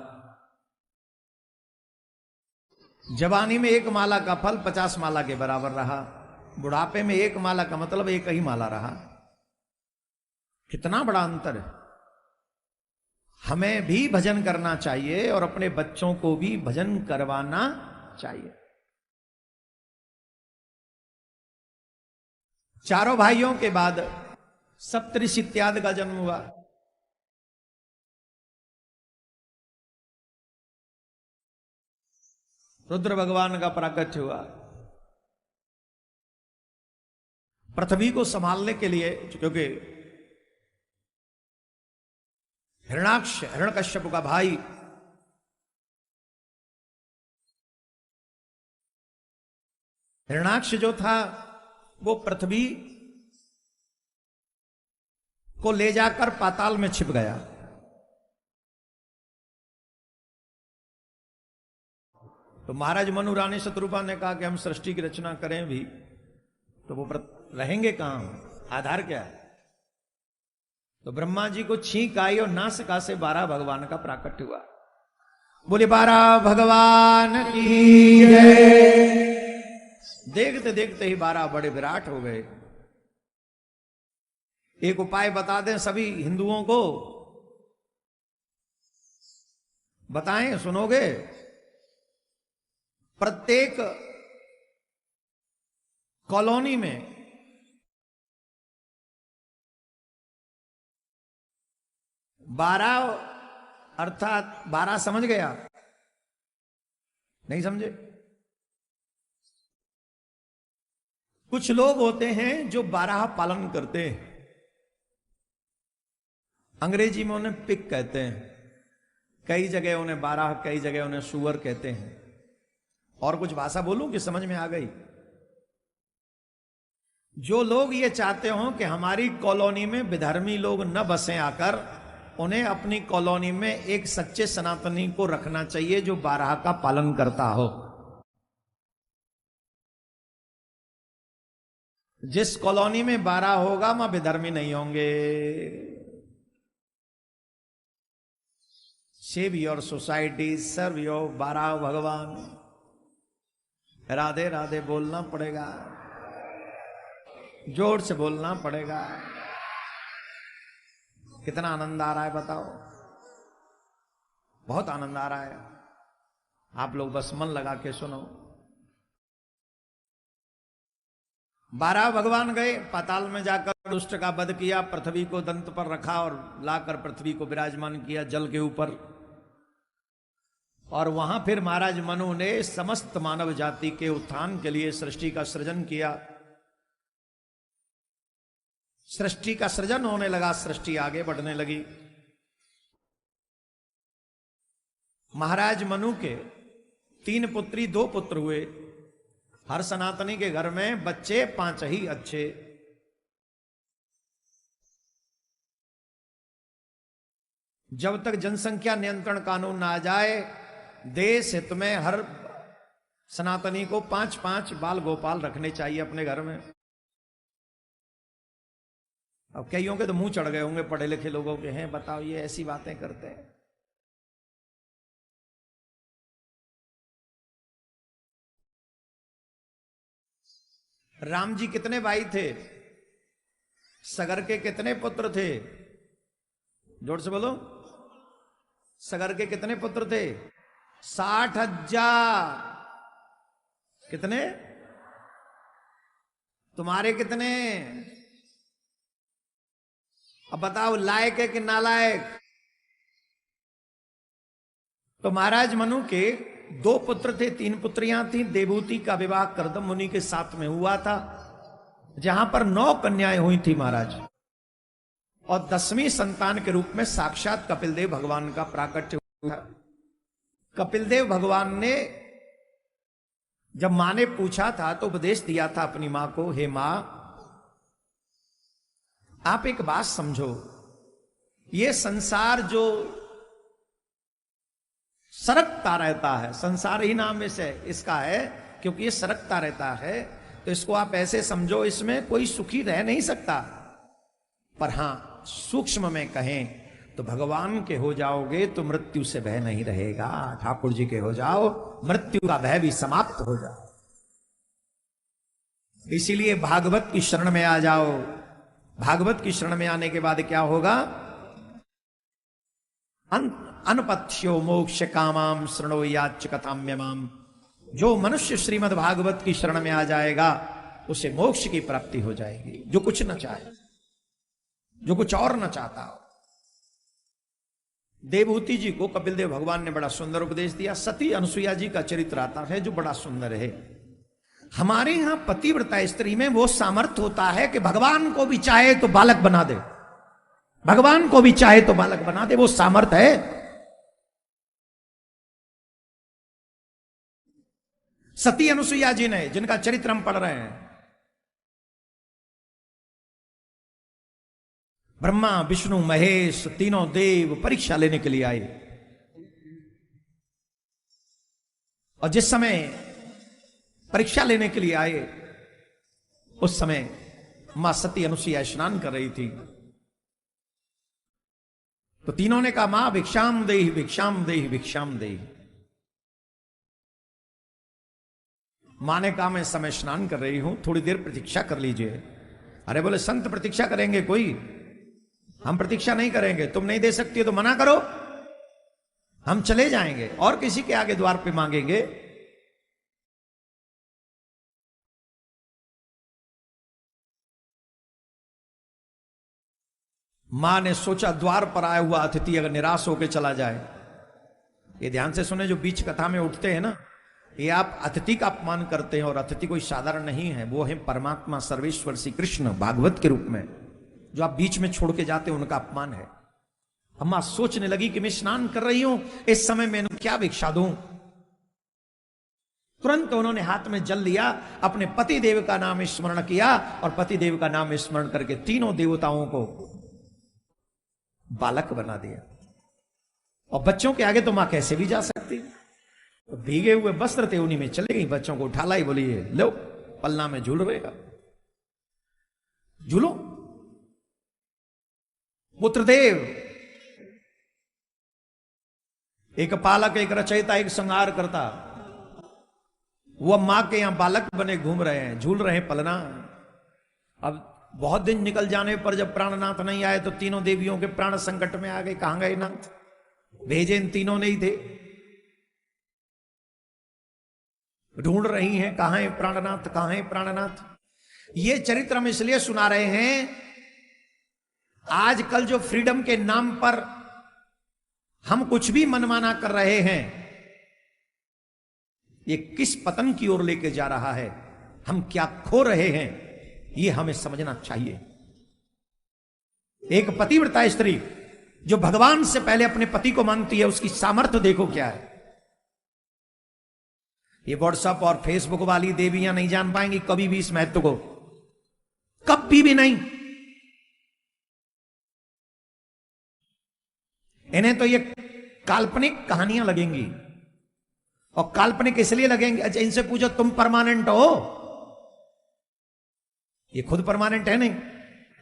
जवानी में एक माला का फल 50 माला के बराबर रहा। बुढ़ापे में एक माला का मतलब एक ही माला रहा। कितना बड़ा अंतर है। हमें भी भजन करना चाहिए और अपने बच्चों को भी भजन करवाना चाहिए। चारों भाइयों के बाद सप्तऋषि इत्यादि का जन्म हुआ। रुद्र भगवान का प्राकट्य हुआ। पृथ्वी को संभालने के लिए, क्योंकि हिरणाक्ष हिरण्यकश्यप का भाई हिरणाक्ष जो था वो पृथ्वी को ले जाकर पाताल में छिप गया। तो महाराज मनु रानी शत्रुपा ने कहा कि हम सृष्टि की रचना करें भी तो वो रहेंगे कहां, आधार क्या है? तो ब्रह्मा जी को छींक आई और नासिका से 12 भगवान का प्राकट्य हुआ। बोले 12 भगवान की जय। देखते देखते ही 12 बड़े विराट हो गए। एक उपाय बता दें सभी हिंदुओं को, बताएं, सुनोगे? प्रत्येक कॉलोनी में बारह, अर्थात 12 समझ गया? नहीं समझे? कुछ लोग होते हैं जो 12 पालन करते हैं। अंग्रेजी में उन्हें पिग कहते हैं, कई जगह उन्हें 12, कई जगह उन्हें सुअर कहते हैं। और कुछ भाषा बोलूं कि समझ में आ गई? जो लोग ये चाहते हो कि हमारी कॉलोनी में विधर्मी लोग न बसें आकर, उन्हें अपनी कॉलोनी में एक सच्चे सनातनी को रखना चाहिए जो 12 का पालन करता हो। जिस कॉलोनी में 12 होगा वहां विधर्मी नहीं होंगे। Save your society, serve your 12 भगवान। राधे राधे बोलना पड़ेगा, जोर से बोलना पड़ेगा। कितना आनंद आ रहा है बताओ, बहुत आनंद आ रहा है। आप लोग बस मन लगा के सुनो। 12 भगवान गए, पाताल में जाकर दुष्ट का वध किया, पृथ्वी को दंत पर रखा और लाकर पृथ्वी को विराजमान किया जल के ऊपर। और वहां फिर महाराज मनु ने समस्त मानव जाति के उत्थान के लिए सृष्टि का सृजन किया। सृष्टि का सृजन होने लगा, सृष्टि आगे बढ़ने लगी। महाराज मनु के 3 पुत्री 2 पुत्र हुए। हर सनातनी के घर में बच्चे 5 ही अच्छे। जब तक जनसंख्या नियंत्रण कानून ना आ जाए, देश हित में हर सनातनी को 5-5 बाल गोपाल रखने चाहिए अपने घर में। अब कईयों के तो मुंह चढ़ गए होंगे पढ़े लिखे लोगों के, हैं बताओ ये ऐसी बातें करते हैं। राम जी कितने भाई थे? सगर के कितने पुत्र थे? जोर से बोलो। सगर के कितने पुत्र थे? 60,000। कितने? तुम्हारे कितने? अब बताओ लायक है कि नालायक? तो महाराज मनु के 2 पुत्र थे, 3 पुत्रियां थी। देवहूति का विवाह करदम मुनि के साथ में हुआ था, जहां पर 9 कन्याएं हुई थी महाराज। और 10वीं संतान के रूप में साक्षात कपिलदेव भगवान का प्राकट्य हुआ। कपिलदेव भगवान ने जब मां ने पूछा था तो उपदेश दिया था अपनी मां को, हे मां आप एक बात समझो, ये संसार जो सरकता रहता है, संसार ही नाम इसे इसका है क्योंकि ये सरकता रहता है, तो इसको आप ऐसे समझो इसमें कोई सुखी रह नहीं सकता। पर हां सूक्ष्म में कहें तो भगवान के हो जाओगे तो मृत्यु से भय नहीं रहेगा। ठाकुर जी के हो जाओ, मृत्यु का भय भी समाप्त हो जाओ। इसीलिए भागवत की शरण में आ जाओ। भागवत की शरण में आने के बाद क्या होगा? अनपथ्यो मोक्ष कामाम शृणो याच कथाम्यमाम। जो मनुष्य श्रीमद् भागवत की शरण में आ जाएगा उसे मोक्ष की प्राप्ति हो जाएगी, जो कुछ न चाहे, जो कुछ और न चाहता हो। देवहूति जी को कपिलदेव भगवान ने बड़ा सुंदर उपदेश दिया। सती अनुसुईया जी का चरित्र आता है जो बड़ा सुंदर है। हमारे यहां पतिव्रता स्त्री में वो सामर्थ्य होता है कि भगवान को भी चाहे तो बालक बना दे, भगवान को भी चाहे तो बालक बना दे, वो सामर्थ्य है। सती अनुसुईया जी ने, जिनका चरित्र हम पढ़ रहे हैं, ब्रह्मा विष्णु महेश तीनों देव परीक्षा लेने के लिए आए। और जिस समय परीक्षा लेने के लिए आए उस समय मां सती अनुसुईया स्नान कर रही थी। तो तीनों ने कहा मां भिक्षाम देहि भिक्षाम देहि भिक्षाम देहि। मां ने कहा मैं समय स्नान कर रही हूं, थोड़ी देर प्रतीक्षा कर लीजिए। अरे बोले संत प्रतीक्षा करेंगे कोई? हम प्रतीक्षा नहीं करेंगे। तुम नहीं दे सकती हो तो मना करो, हम चले जाएंगे और किसी के आगे द्वार पे मांगेंगे। मां ने सोचा द्वार पर आया हुआ अतिथि अगर निराश होकर चला जाए। ये ध्यान से सुने, जो बीच कथा में उठते हैं ना, ये आप अतिथि का अपमान करते हैं, और अतिथि कोई साधारण नहीं है, वो है परमात्मा सर्वेश्वर श्री कृष्ण भागवत के रूप में। जो आप बीच में छोड़ के जाते हैं उनका अपमान है। अम्मा सोचने लगी कि मैं स्नान कर रही हूं, इस समय मैं क्या भिक्षा दूं। तुरंत उन्होंने हाथ में जल लिया, अपने पति देव का नाम स्मरण किया, और पति देव का नाम स्मरण करके तीनों देवताओं को बालक बना दिया। और बच्चों के आगे तो मां कैसे भी जा सकती, तो भीगे हुए वस्त्र थे उन्हीं में चले गई, बच्चों को उठा लाई, बोली लो पलना में झूल रहेगा, झूलो। पुत्रदेव एक पालक, एक रचयिता, एक संहार करता। वो मां के यहां बालक बने घूम रहे हैं, झूल रहे हैं पलना। अब बहुत दिन निकल जाने पर जब प्राणनाथ नहीं आए तो तीनों देवियों के प्राण संकट में आ गए। कहां गए नाथ? भेजे इन तीनों ने ही थे। ढूंढ रही हैं कहां है प्राणनाथ, कहां है प्राणनाथ। ये चरित्र हम इसलिए सुना रहे हैं, आजकल जो फ्रीडम के नाम पर हम कुछ भी मनमाना कर रहे हैं, ये किस पतन की ओर लेके जा रहा है, हम क्या खो रहे हैं, ये हमें समझना चाहिए। एक पतिव्रता स्त्री जो भगवान से पहले अपने पति को मानती है, उसकी सामर्थ्य देखो क्या है। ये व्हाट्सएप और फेसबुक वाली देवियां नहीं जान पाएंगी कभी भी इस महत्व को, कभी भी नहीं। इन्हें तो ये काल्पनिक कहानियां लगेंगी। और काल्पनिक इसलिए लगेंगे, अच्छा इनसे पूछो तुम परमानेंट हो? ये खुद परमानेंट है नहीं,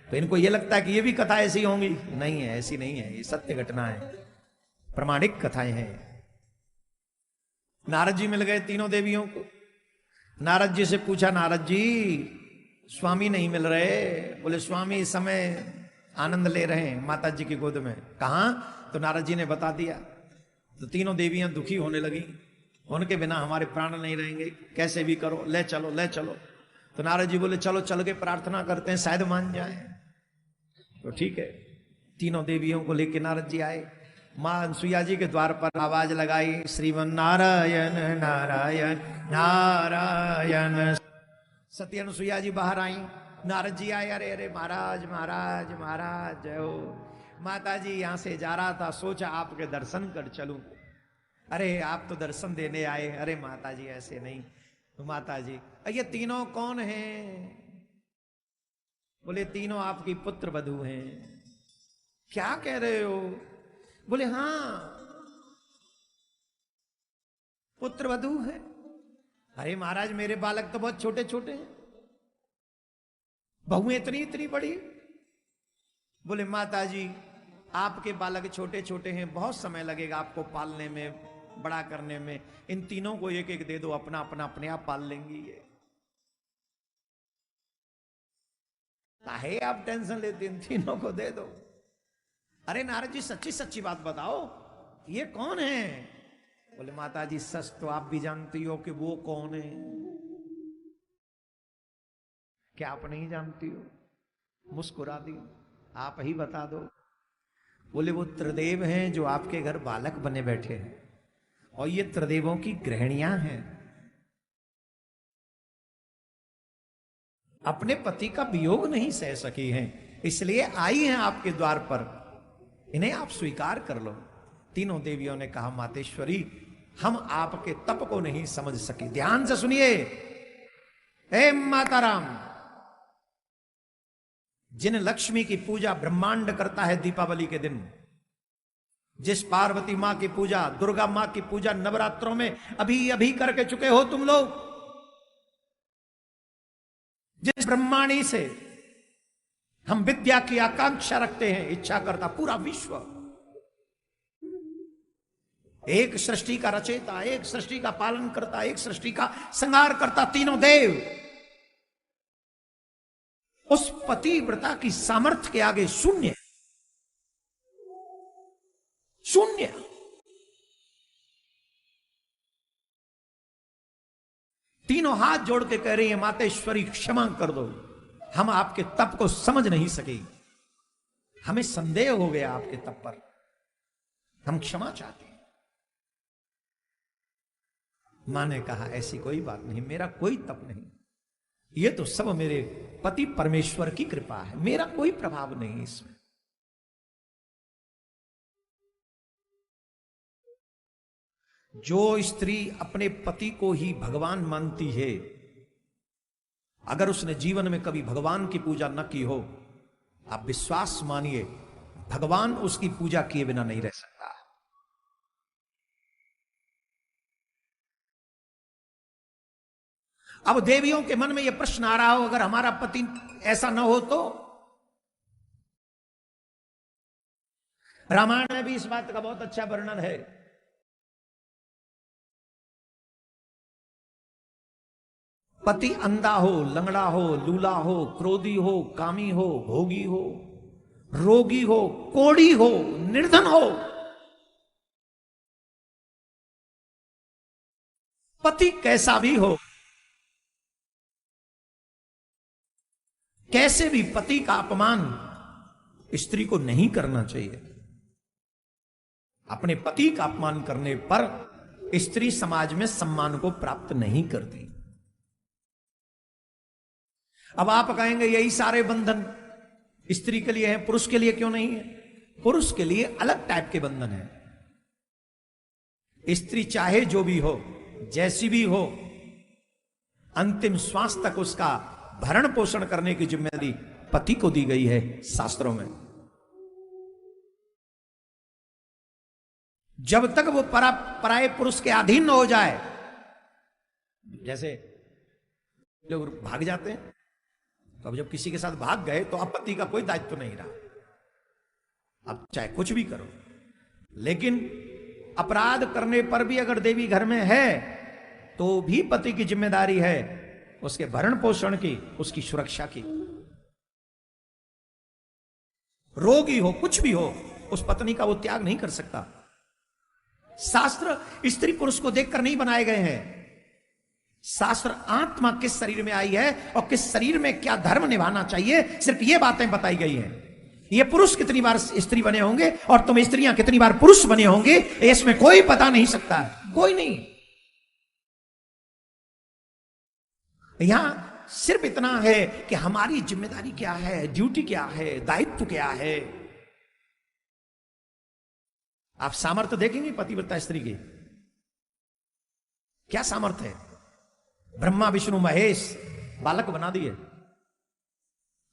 तो इनको ये लगता है कि ये भी कथा ऐसी होंगी। नहीं है, ऐसी नहीं है, ये सत्य घटना है, प्रमाणिक कथाएं हैं। नारद जी मिल गए तीनों देवियों को। नारद जी से पूछा, नारद जी स्वामी नहीं मिल रहे। बोले स्वामी इस समय आनंद ले रहे हैं माता जी की गोद में। कहां? तो नारद जी ने बता दिया। तो तीनों देवियां दुखी होने लगी, उनके बिना हमारे प्राण नहीं रहेंगे, कैसे भी करो ले चलो ले चलो। तो नारद जी बोले चलो चल के प्रार्थना करते हैं, शायद मान जाए। तो ठीक है, तीनों देवियों को लेकर नारद जी आए। मां अनसुईया जी के द्वार पर आवाज लगाई, श्रीमन नारायण नारायण नारायण। सती अनसुईया जी बाहर आई, नारद जी आए, अरे अरे महाराज महाराज महाराज जय हो। माता जी यहां से जा रहा था, सोचा आपके दर्शन कर चलूं। अरे आप तो दर्शन देने आए। अरे माता जी ऐसे नहीं। तो माता जी ये तीनों कौन हैं? बोले तीनों आपकी पुत्र वधू हैं। क्या कह रहे हो? बोले हां पुत्र वधू है। अरे महाराज मेरे बालक तो बहुत छोटे छोटे हैं, बहुएं इतनी इतनी बड़ी। बोले माता जी आपके बालक छोटे छोटे हैं, बहुत समय लगेगा आपको पालने में, बड़ा करने में। इन तीनों को एक एक दे दो, अपना अपना अपने आप पाल लेंगी ये। काहे आप टेंशन लेते, इन तीनों को दे दो। अरे नारद जी सच्ची सच्ची बात बताओ, ये कौन है? बोले माता जी सच तो आप भी जानती हो कि वो कौन है। क्या आप नहीं जानती हो? मुस्कुरा दी, आप ही बता दो। बोले वो त्रिदेव हैं जो आपके घर बालक बने बैठे हैं, और ये त्रिदेवों की गृहिणियां हैं। अपने पति का वियोग नहीं सह सकी हैं, इसलिए आई हैं आपके द्वार पर, इन्हें आप स्वीकार कर लो। तीनों देवियों ने कहा मातेश्वरी हम आपके तप को नहीं समझ सके। ध्यान से सुनिए, हे माताराम, जिन लक्ष्मी की पूजा ब्रह्मांड करता है दीपावली के दिन, जिस पार्वती मां की पूजा, दुर्गा मां की पूजा नवरात्रों में अभी अभी करके चुके हो तुम लोग, जिस ब्रह्माणी से हम विद्या की आकांक्षा रखते हैं, इच्छा करता पूरा विश्व, एक सृष्टि का रचयिता, एक सृष्टि का पालन करता, एक सृष्टि का संहार करता, तीनों देव, उस पतिव्रता की सामर्थ्य के आगे शून्य शून्य। तीनों हाथ जोड़ के कह रही है मातेश्वरी क्षमा कर दो, हम आपके तप को समझ नहीं सके, हमें संदेह हो गया आपके तप पर, हम क्षमा चाहते हैं। मां ने कहा ऐसी कोई बात नहीं, मेरा कोई तप नहीं, ये तो सब मेरे पति परमेश्वर की कृपा है, मेरा कोई प्रभाव नहीं इसमें। जो स्त्री अपने पति को ही भगवान मानती है, अगर उसने जीवन में कभी भगवान की पूजा न की हो, आप विश्वास मानिए भगवान उसकी पूजा किए बिना नहीं रह सकता। अब देवियों के मन में यह प्रश्न आ रहा हो, अगर हमारा पति ऐसा न हो तो? रामायण में भी इस बात का बहुत अच्छा वर्णन है। पति अंधा हो, लंगड़ा हो, लूला हो, क्रोधी हो, कामी हो, भोगी हो, रोगी हो, कोढ़ी हो, निर्धन हो, पति कैसा भी हो, कैसे भी पति का अपमान स्त्री को नहीं करना चाहिए। अपने पति का अपमान करने पर स्त्री समाज में सम्मान को प्राप्त नहीं करती। अब आप कहेंगे यही सारे बंधन स्त्री के लिए हैं, पुरुष के लिए क्यों नहीं है? पुरुष के लिए अलग टाइप के बंधन है। स्त्री चाहे जो भी हो, जैसी भी हो, अंतिम श्वास तक उसका भरण पोषण करने की जिम्मेदारी पति को दी गई है शास्त्रों में। जब तक वो पराये पुरुष के अधीन न हो जाए, जैसे लोग भाग जाते हैं, तो अब जब किसी के साथ भाग गए तो अब पति का कोई दायित्व नहीं रहा, अब चाहे कुछ भी करो। लेकिन अपराध करने पर भी अगर देवी घर में है तो भी पति की जिम्मेदारी है उसके भरण पोषण की, उसकी सुरक्षा की। रोगी हो, कुछ भी हो, उस पत्नी का वो त्याग नहीं कर सकता। शास्त्र स्त्री पुरुष को देखकर नहीं बनाए गए हैं। शास्त्र आत्मा किस शरीर में आई है और किस शरीर में क्या धर्म निभाना चाहिए, सिर्फ ये बातें बताई गई हैं। ये पुरुष कितनी बार स्त्री बने होंगे और तुम स्त्रियां कितनी बार पुरुष बने होंगे, इसमें कोई पता नहीं सकता है, कोई नहीं। यहां सिर्फ इतना है कि हमारी जिम्मेदारी क्या है, ड्यूटी क्या है, दायित्व क्या है। आप सामर्थ्य देखेंगे पतिव्रता स्त्री की, क्या सामर्थ्य है। ब्रह्मा विष्णु महेश बालक बना दिए।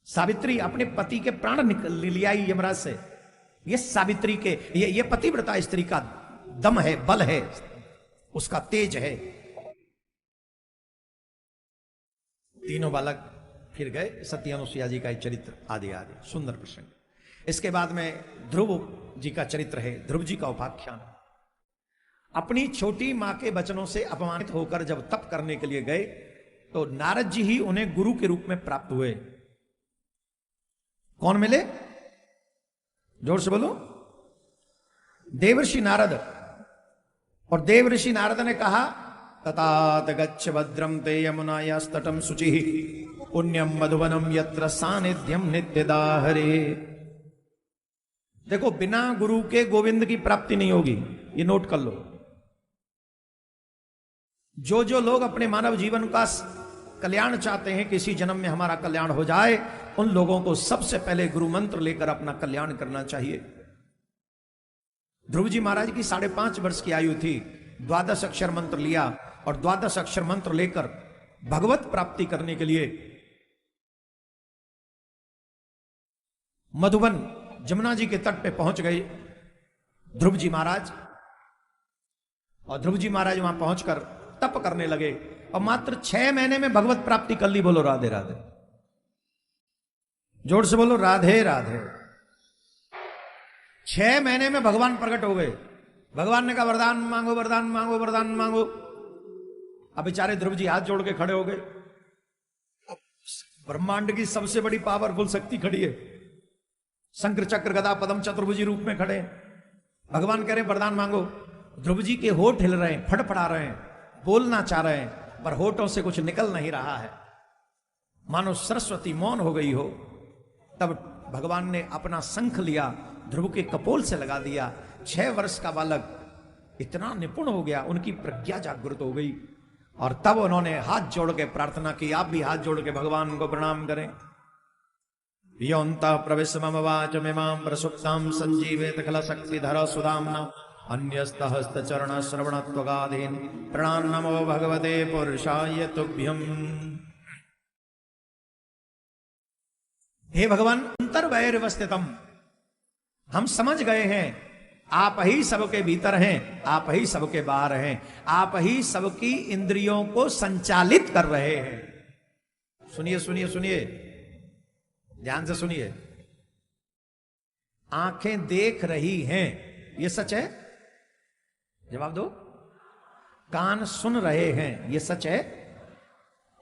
सावित्री अपने पति के प्राण लिया यमराज से। ये सावित्री के ये पतिव्रता स्त्री का दम है, बल है, उसका तेज है। तीनों बालक फिर गए। सती अनुसुईया जी का चरित्र आदि आदि सुंदर प्रसंग। इसके बाद में ध्रुव जी का चरित्र है, ध्रुव जी का उपाख्यान। अपनी छोटी मां के वचनों से अपमानित होकर जब तप करने के लिए गए तो नारद जी ही उन्हें गुरु के रूप में प्राप्त हुए। कौन मिले? जोर से बोलो। देवर्षि नारद। और देवर्षि नारद ने कहा, ततात गच्छ भद्रम ते यमुनायास्तटं शुचिः पुण्यम मधुवनम यत्र सानिध्यम नित्यदा हरे। देखो, बिना गुरु के गोविंद की प्राप्ति नहीं होगी, ये नोट कर लो। जो जो लोग अपने मानव जीवन का कल्याण चाहते हैं, किसी जन्म में हमारा कल्याण हो जाए, उन लोगों को सबसे पहले गुरु मंत्र लेकर अपना कल्याण करना चाहिए। ध्रुव जी महाराज की 5.5 वर्ष की आयु थी, 12 अक्षर मंत्र लिया और 12 अक्षर मंत्र लेकर भगवत प्राप्ति करने के लिए मधुबन जमुना जी के तट पे पहुंच गए ध्रुव जी महाराज। और ध्रुव जी महाराज वहां पहुंचकर तप करने लगे और मात्र 6 महीने में भगवत प्राप्ति कर ली। बोलो राधे राधे, जोर से बोलो राधे राधे। 6 महीने में भगवान प्रकट हो गए। भगवान ने कहा वरदान मांगो, वरदान मांगो, वरदान मांगो। अब बेचारे ध्रुव जी हाथ जोड़ के खड़े हो गए। ब्रह्मांड की सबसे बड़ी पावरफुल शक्ति खड़ी है, शंकर चक्र गदा पद्म चतुर्भुजी रूप में खड़े। भगवान कह रहे वरदान मांगो। ध्रुव जी के होठ हिल रहे हैं, फड़फड़ा रहे हैं, बोलना चाह रहे हैं, पर होठों से कुछ निकल नहीं रहा है, मानो सरस्वती मौन हो गई हो। तब भगवान ने अपना शंख लिया, ध्रुव के कपोल से लगा दिया। 6 वर्ष का बालक इतना निपुण हो गया, उनकी प्रज्ञा जागृत हो गई। और तब उन्होंने हाथ जोड़ के प्रार्थना की। आप भी हाथ जोड़ के भगवान को प्रणाम करें। योऽन्तः प्रविश्य मम वाचमिमां प्रसुप्तां संजीवेत खल शक्तिधर सुदाम्ना अन्यस्तहस्तचरण श्रवणत्वगाधीन प्रणाम नमो भगवते पुरुषाय तुभ्यम्। हे भगवान, अंतर्बहिर्वस्थितम्, हम समझ गए हैं आप ही सबके भीतर हैं, आप ही सबके बाहर हैं, आप ही सबकी इंद्रियों को संचालित कर रहे हैं। सुनिए सुनिए सुनिए, ध्यान से सुनिए। आंखें देख रही हैं, ये सच है? जवाब दो। कान सुन रहे हैं, ये सच है?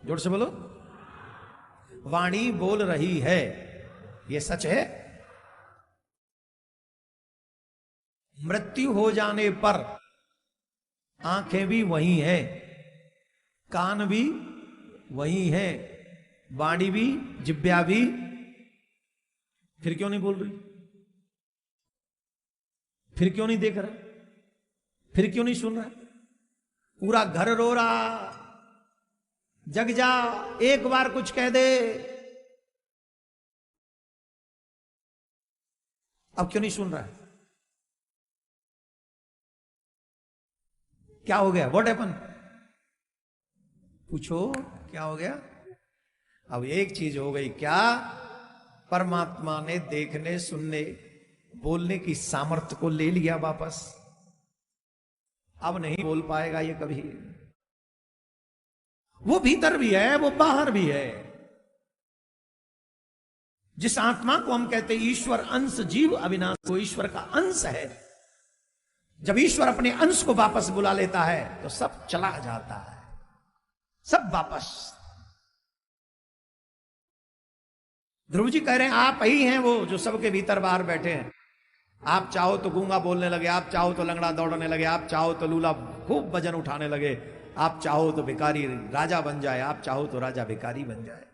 जोर से बोलो। वाणी बोल रही है, यह सच है। मृत्यु हो जाने पर आंखें भी वही है, कान भी वही है, वाणी भी, जिब्या भी, फिर क्यों नहीं बोल रही? फिर क्यों नहीं देख रहा? फिर क्यों नहीं सुन रहा? पूरा घर रो रहा, जग जा, एक बार कुछ कह दे। अब क्यों नहीं सुन रहा है? क्या हो गया? What happen? पूछो क्या हो गया? अब एक चीज हो गई, क्या? परमात्मा ने देखने, सुनने, बोलने की सामर्थ्य को ले लिया वापस। अब नहीं बोल पाएगा ये कभी। वो भीतर भी है, वो बाहर भी है। जिस आत्मा को हम कहते हैं ईश्वर अंश जीव अविनाश, वो ईश्वर का अंश है। जब ईश्वर अपने अंश को वापस बुला लेता है तो सब चला जाता है, सब वापस। ध्रुव जी कह रहे हैं आप ही हैं वो जो सबके भीतर बाहर बैठे हैं। आप चाहो तो गूंगा बोलने लगे, आप चाहो तो लंगड़ा दौड़ने लगे, आप चाहो तो लूला खूब वजन उठाने लगे, आप चाहो तो भिखारी राजा बन जाए, आप चाहो तो राजा भिखारी बन जाए।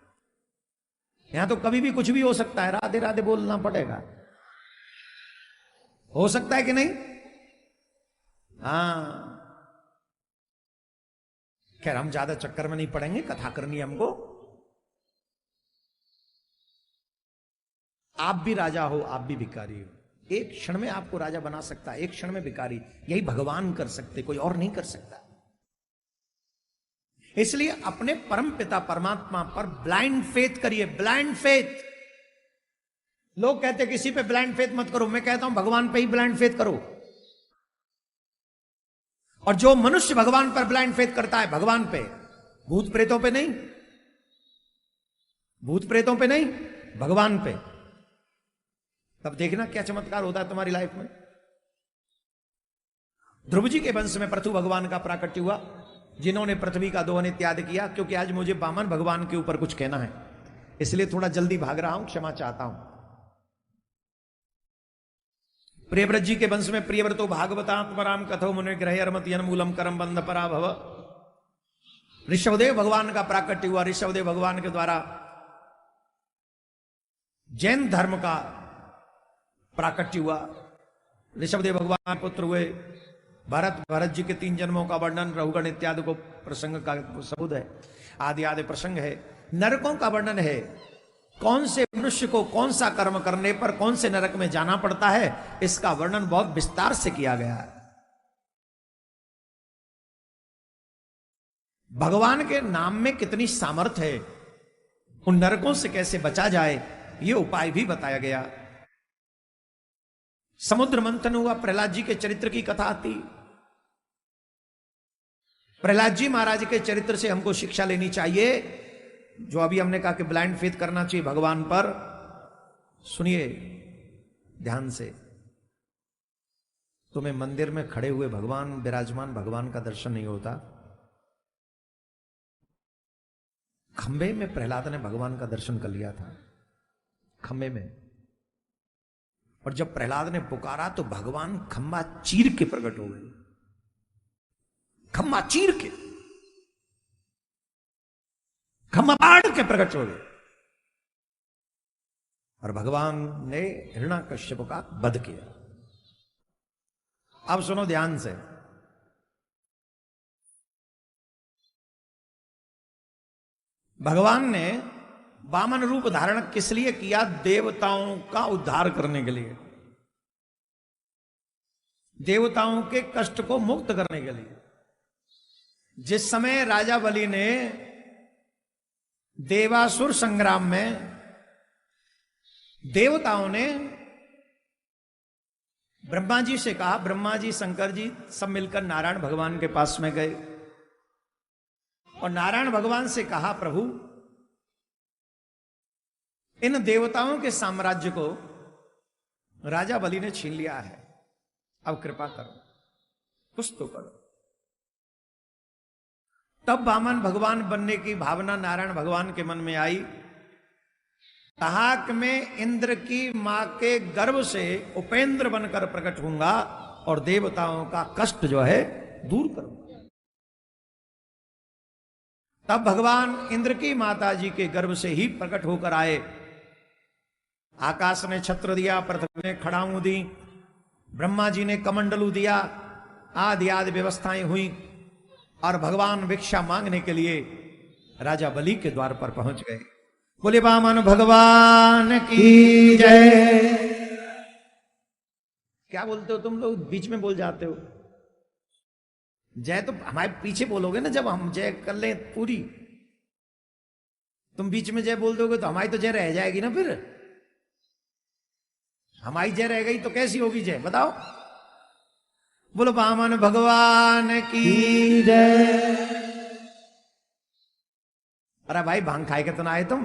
यहां तो कभी भी कुछ भी हो सकता है, राधे राधे बोलना पड़ेगा। हो सकता है कि नहीं? हाँ, खैर हम ज्यादा चक्कर में नहीं पड़ेंगे, कथा करनी है हमको। आप भी राजा हो, आप भी भिखारी हो। एक क्षण में आपको राजा बना सकता है, एक क्षण में भिखारी। यही भगवान कर सकते, कोई और नहीं कर सकता। इसलिए अपने परम पिता परमात्मा पर ब्लाइंड फेथ करिए, ब्लाइंड फेथ। लोग कहते किसी पे ब्लाइंड फेथ मत करो, मैं कहता हूं भगवान पे ही ब्लाइंड फेथ करो। और जो मनुष्य भगवान पर ब्लाइंड फेथ करता है, भगवान पे, भूत प्रेतों पे नहीं, भूत प्रेतों पे नहीं, भगवान पे, तब देखना क्या चमत्कार होता है तुम्हारी लाइफ में। ध्रुव जी के वंश में पृथु भगवान का प्राकट्य हुआ, जिन्होंने पृथ्वी का दोहन इत्यादि किया। क्योंकि आज मुझे वामन भगवान के ऊपर कुछ कहना है, इसलिए थोड़ा जल्दी भाग रहा हूं, क्षमा चाहता हूं। प्रियव्रत जी के वंश में प्रियव्रतो भागवतात्मराम कथो मुनि ग्रहरमत मूलम करम बंध पराभव। ऋषभदेव भगवान का प्राकट्य हुआ। ऋषभदेव भगवान के द्वारा जैन धर्म का प्राकट्य हुआ। ऋषभदेव भगवान पुत्र हुए भरत जी के 3 जन्मों का वर्णन, रघुगण इत्यादि को प्रसंग का सबूत है, आदि आदि प्रसंग है। नरकों का वर्णन है, कौन से मनुष्य को कौन सा कर्म करने पर कौन से नरक में जाना पड़ता है, इसका वर्णन बहुत विस्तार से किया गया है। भगवान के नाम में कितनी सामर्थ्य है, उन नरकों से कैसे बचा जाए, यह उपाय भी बताया गया। समुद्र मंथन हुआ, प्रहलाद जी के चरित्र की कथा आती। प्रहलाद जी महाराज के चरित्र से हमको शिक्षा लेनी चाहिए, जो अभी हमने कहा कि ब्लाइंड फेथ करना चाहिए भगवान पर। सुनिए ध्यान से, तुम्हें मंदिर में खड़े हुए भगवान, विराजमान भगवान का दर्शन नहीं होता। खंबे में प्रहलाद ने भगवान का दर्शन कर लिया था, खंबे में। और जब प्रहलाद ने पुकारा तो भगवान खंबा चीर के प्रकट हो गए, खंबा चीर के, खंबा पाड़ के प्रकट हो गए। और भगवान ने हिरण्याकश्यप का वध किया। अब सुनो ध्यान से, भगवान ने वामन रूप धारण किस लिए किया? देवताओं का उद्धार करने के लिए, देवताओं के कष्ट को मुक्त करने के लिए। जिस समय राजा बलि ने देवासुर संग्राम में देवताओं ने ब्रह्मा जी से कहा, ब्रह्मा जी शंकर जी सब मिलकर नारायण भगवान के पास में गए और नारायण भगवान से कहा, प्रभु इन देवताओं के साम्राज्य को राजा बलि ने छीन लिया है, अब कृपा करो, कुछ तो करो। तब वामन भगवान बनने की भावना नारायण भगवान के मन में आई। कहा कि मैं इंद्र की मां के गर्भ से उपेंद्र बनकर प्रकट होऊंगा और देवताओं का कष्ट जो है दूर करूंगा। तब भगवान इंद्र की माता जी के गर्भ से ही प्रकट होकर आए। आकाश ने छत्र दिया, पृथ्वी ने खड़ाऊ दी, ब्रह्मा जी ने कमंडलू दिया, आदि आदि व्यवस्थाएं हुई और भगवान भिक्षा मांगने के लिए राजा बलि के द्वार पर पहुंच गए। बोले वामन भगवान की जय। क्या बोलते हो तुम लोग, बीच में बोल जाते हो? जय तो हमारे पीछे बोलोगे ना, जब हम जय कर लें पूरी। तुम बीच में जय बोल दोगे तो हमारी तो जय रह जाएगी ना। फिर हमारी जय रह गई तो कैसी होगी जय, बताओ? बोलो वामन भगवान की जय। अरे भाई भांग खाए के तो ना आए तुम?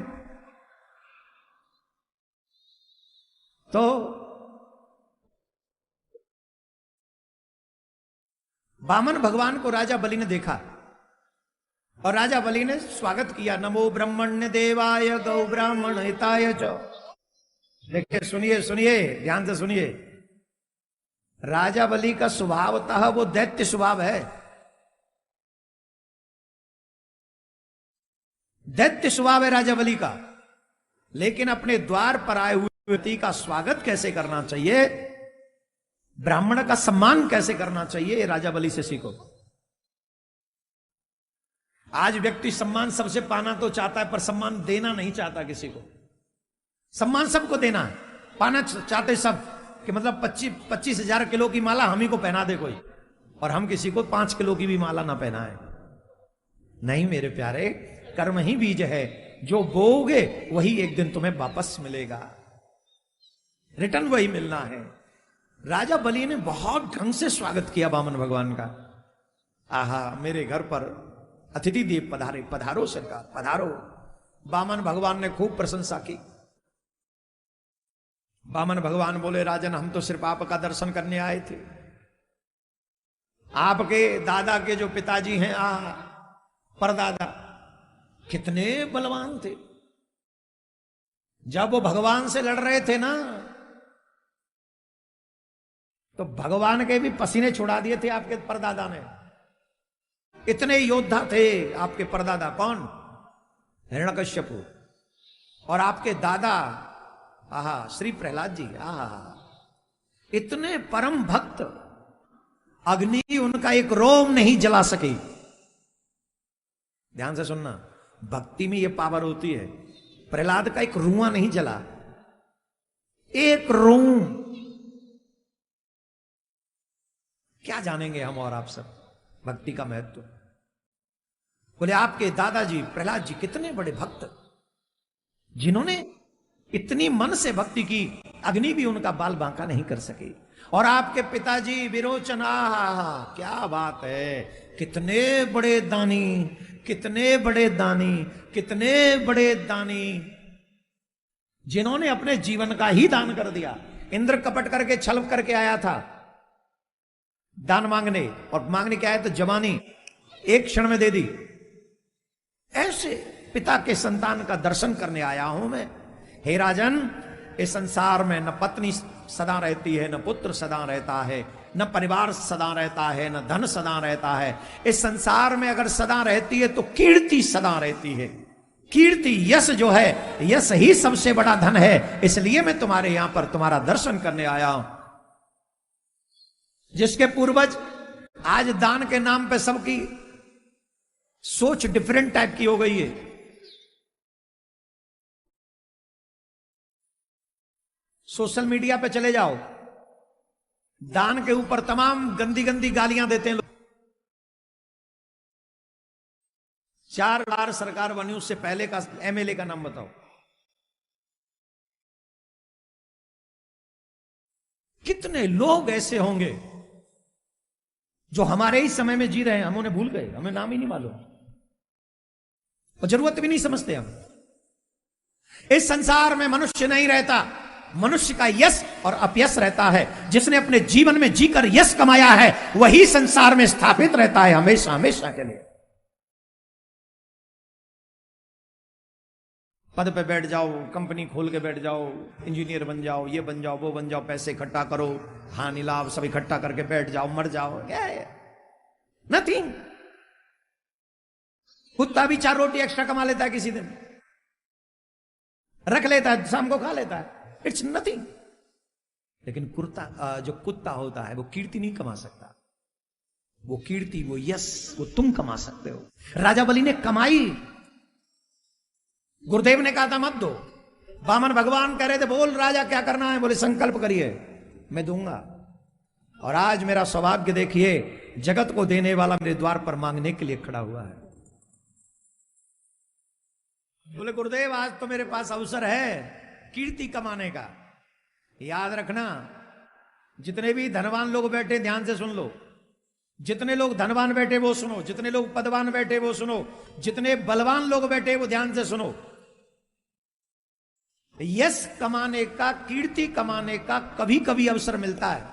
तो वामन भगवान को राजा बलि ने देखा और राजा बलि ने स्वागत किया। नमो ब्रह्मण्य देवाय गौ ब्राह्मण हिताय च। देखिए, सुनिए सुनिए, ध्यान से सुनिए। राजा बलि का स्वभावतः वो दैत्य स्वभाव है, दैत्य स्वभाव है राजा बलि का। लेकिन अपने द्वार पर आए हुए व्यक्ति का स्वागत कैसे करना चाहिए, ब्राह्मण का सम्मान कैसे करना चाहिए, राजा बलि से सीखो। आज व्यक्ति सम्मान सबसे पाना तो चाहता है, पर सम्मान देना नहीं चाहता किसी को। सम्मान सबको देना है, पाना चाहते सब कि मतलब 25,000 किलो की माला हम ही को पहना दे कोई, और हम किसी को 5 किलो की भी माला ना पहनाए। नहीं मेरे प्यारे, कर्म ही बीज है, जो बोओगे वही एक दिन तुम्हें वापस मिलेगा, रिटर्न वही मिलना है। राजा बलि ने बहुत ढंग से स्वागत किया वामन भगवान का। आहा, मेरे घर पर अतिथि देव पधारे, पधारो सरकार पधारो। वामन भगवान ने खूब प्रशंसा की। वामन भगवान बोले, राजन हम तो सिर्फ आपका दर्शन करने आए थे। आपके दादा के जो पिताजी हैं, परदादा, कितने बलवान थे। जब वो भगवान से लड़ रहे थे ना, तो भगवान के भी पसीने छुड़ा दिए थे आपके परदादा ने। इतने योद्धा थे आपके परदादा। कौन? हिरण्यकश्यप। और आपके दादा श्री प्रहलाद जी, इतने परम भक्त, अग्नि उनका एक रोम नहीं जला सकी। ध्यान से सुनना, भक्ति में यह पावर होती है। प्रहलाद का एक रुआ नहीं जला, एक रोम। क्या जानेंगे हम और आप सब भक्ति का महत्व। बोले आपके दादाजी प्रहलाद जी कितने बड़े भक्त, जिन्होंने इतनी मन से भक्ति की, अग्नि भी उनका बाल बांका नहीं कर सकी। और आपके पिताजी विरोचन, क्या बात है, कितने बड़े दानी, कितने बड़े दानी, कितने बड़े दानी, जिन्होंने अपने जीवन का ही दान कर दिया। इंद्र कपट करके छल करके आया था दान मांगने, और मांगने क्या आया तो जवानी एक क्षण में दे दी। ऐसे पिता के संतान का दर्शन करने आया हूं मैं। हे राजन, इस संसार में न पत्नी सदा रहती है, न पुत्र सदा रहता है, न परिवार सदा रहता है, न धन सदा रहता है। इस संसार में अगर सदा रहती है तो कीर्ति सदा रहती है। कीर्ति, यश जो है, यश ही सबसे बड़ा धन है। इसलिए मैं तुम्हारे यहां पर तुम्हारा दर्शन करने आया हूं। जिसके पूर्वज आज दान के नाम पे सबकी सोच डिफरेंट टाइप की हो गई है। सोशल मीडिया पे चले जाओ, दान के ऊपर तमाम गंदी गंदी गालियां देते हैं लोग। 4 बार सरकार बनी, उससे पहले का एमएलए का नाम बताओ। कितने लोग ऐसे होंगे जो हमारे ही समय में जी रहे हैं, हम उन्हें भूल गए, हमें नाम ही नहीं मालूम और जरूरत भी नहीं समझते हम। इस संसार में मनुष्य नहीं रहता, मनुष्य का यश और अपयश रहता है। जिसने अपने जीवन में जीकर यश कमाया है, वही संसार में स्थापित रहता है हमेशा हमेशा के लिए। पद पे बैठ जाओ, कंपनी खोल के बैठ जाओ, इंजीनियर बन जाओ, ये बन जाओ, वो बन जाओ, पैसे इकट्ठा करो, हानि लाभ सब इकट्ठा करके बैठ जाओ, मर जाओ, क्या है? नथिंग। कुत्ता भी 4 रोटी एक्स्ट्रा कमा लेता है किसी दिन, रख लेता है, शाम को खा लेता है, इट्स नथिंग। लेकिन जो कुत्ता होता है वो कीर्ति नहीं कमा सकता। वो कीर्ति, वो यश, वो तुम कमा सकते हो। राजा बलि ने कमाई। गुरुदेव ने कहा था मत दो, वामन भगवान कह रहे थे बोल राजा क्या करना है, बोले संकल्प करिए मैं दूंगा। और आज मेरा सौभाग्य देखिए, जगत को देने वाला मेरे द्वार पर मांगने के लिए खड़ा हुआ है। बोले गुरुदेव आज तो मेरे पास अवसर है कीर्ति कमाने का। याद रखना, जितने भी धनवान लोग बैठे ध्यान से सुन लो, जितने लोग धनवान बैठे वो सुनो, जितने लोग पदवान बैठे वो सुनो, जितने बलवान लोग बैठे वो ध्यान से सुनो। यश कमाने का, कीर्ति कमाने का कभी कभी अवसर मिलता है।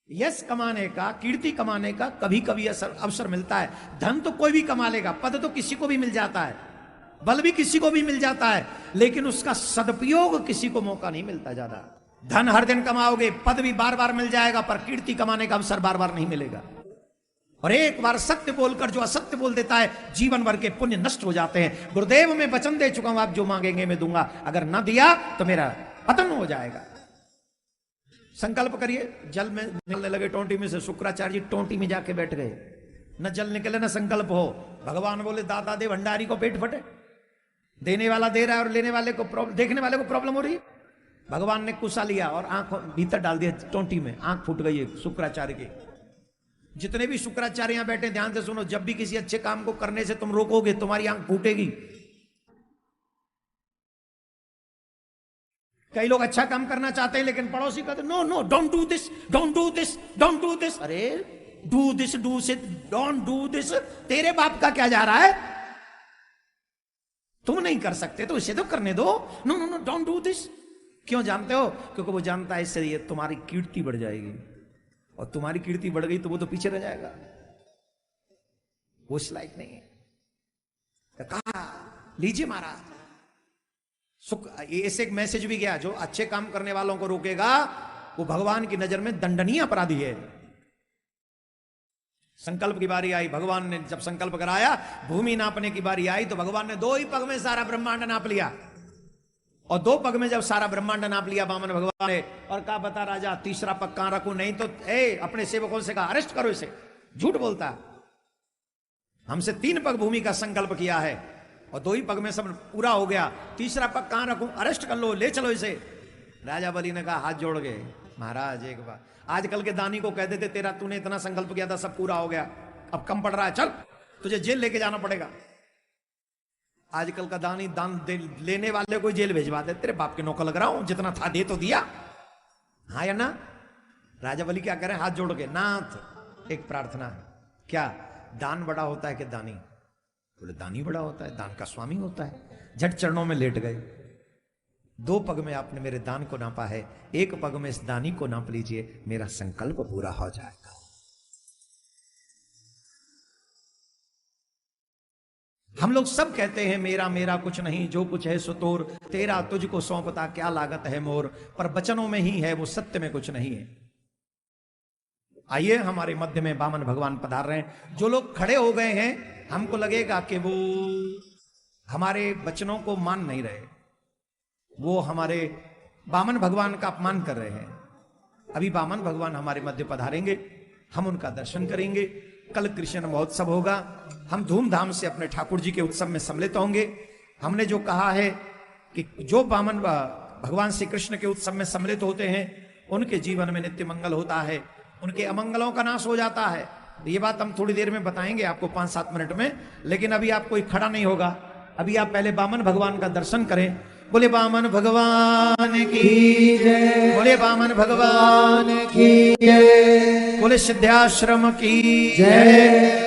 यश कमाने का, कीर्ति कमाने का कभी कभी अवसर मिलता है। धन तो कोई भी कमा लेगा, पद तो किसी को भी मिल जाता है, बल भी किसी को भी मिल जाता है, लेकिन उसका सदुपयोग किसी को मौका नहीं मिलता ज्यादा। धन हर दिन कमाओगे, पद भी बार बार मिल जाएगा, पर कीर्ति कमाने का अवसर बार बार नहीं मिलेगा। और एक बार सत्य बोलकर जो असत्य बोल देता है, जीवन भर के पुण्य नष्ट हो जाते हैं। गुरुदेव मैं वचन दे चुका हूं, आप जो मांगेंगे मैं दूंगा, अगर ना दिया तो मेरा पतन हो जाएगा। संकल्प करिए। जल में निकलने लगे टोंटी में से, शुक्राचार्य जी टोंटी में जाके बैठ गए, न जल निकले न संकल्प हो। भगवान बोले दाता दे भंडारी को पेट फटे। देने वाला दे रहा है और लेने वाले को देखने वाले को प्रॉब्लम हो रही है। भगवान ने कुसा लिया और आंख भीतर डाल दिया टोंटी में, आंख फूट गई है शुक्राचार्य की। जितने भी शुक्राचार्य यहां बैठे ध्यान से सुनो, जब भी किसी अच्छे काम को करने से तुम रोकोगे तुम्हारी आंख फूटेगी। कई लोग अच्छा काम करना चाहते हैं लेकिन पड़ोसी कहते no no don't do this, don't do this, don't do this. अरे do this, do say don't do this, तेरे बाप का क्या जा रहा है? तुम नहीं कर सकते तो इसे तो करने दो। No no no don't do this. क्यों जानते हो? क्योंकि वो जानता है इससे ये तुम्हारी कीर्ति बढ़ जाएगी, और तुम्हारी कीर्ति बढ़ गई तो वो तो पीछे रह जाएगा, वो इस लायक नहीं है। कहा लीजिए महाराज, ऐसे एक मैसेज भी गया, जो अच्छे काम करने वालों को रोकेगा वो भगवान की नजर में दंडनीय अपराधी है। संकल्प की बारी आई, भगवान ने जब संकल्प कराया, भूमि नापने की बारी आई तो भगवान ने 2 ही पग में सारा ब्रह्मांड नाप लिया। और 2 पग में जब सारा ब्रह्मांड नाप लिया वामन भगवान ने, और कहा बता राजा तीसरा पग कहां रखूं, नहीं तो अपने सेवकों से कहा अरेस्ट करो इसे, झूठ बोलता है। हमसे 3 पग भूमि का संकल्प किया है और 2 ही पग में सब पूरा हो गया, तीसरा पग कहां रखूं, अरेस्ट कर लो, ले चलो इसे। राजा बलि ने कहा हाथ जोड़ गए, महाराज एक बार आजकल के दानी को कह देते तेरा तूने इतना संकल्प किया था सब पूरा हो गया, अब कम पड़ रहा है, चल तुझे जेल लेके जाना पड़ेगा। आजकल का दानी दान लेने वाले को जेल भेजवा दे, तेरे बाप के नौकर लग रहा हूं, जितना था दे तो दिया, हाँ या ना। राजा बलि क्या करें, हाथ जोड़ के, नाथ एक प्रार्थना है। क्या दान बड़ा होता है कि दानी? बोले दानी बड़ा होता है, दान का स्वामी होता है। झट चरणों में लेट गए। 2 पग में आपने मेरे दान को नापा है, 1 पग में इस दानी को नाप लीजिए, मेरा संकल्प पूरा हो जाएगा। हम लोग सब कहते हैं मेरा मेरा कुछ नहीं, जो कुछ है सो तोर, तेरा तुझको सौंपता क्या लागत है मोर। पर वचनों में ही है, वो सत्य में कुछ नहीं है। आइए हमारे मध्य में वामन भगवान पधार रहे हैं। जो लोग खड़े हो गए हैं, हमको लगेगा कि वो हमारे वचनों को मान नहीं रहे, वो हमारे वामन भगवान का अपमान कर रहे हैं। अभी वामन भगवान हमारे मध्य पधारेंगे, हम उनका दर्शन करेंगे। कल कृष्ण महोत्सव होगा, हम धूमधाम से अपने ठाकुर जी के उत्सव में सम्मिलित होंगे। हमने जो कहा है कि जो वामन भगवान श्री कृष्ण के उत्सव में सम्मिलित होते हैं उनके जीवन में नित्य मंगल होता है, उनके अमंगलों का नाश हो जाता है। ये बात हम थोड़ी देर में बताएंगे आपको, 5-7 मिनट में। लेकिन अभी आप कोई खड़ा नहीं होगा, अभी आप पहले वामन भगवान का दर्शन करें। बोले वामन भगवान की जय, बोले वामन भगवान की जय, बोले सिद्धाश्रम की जय।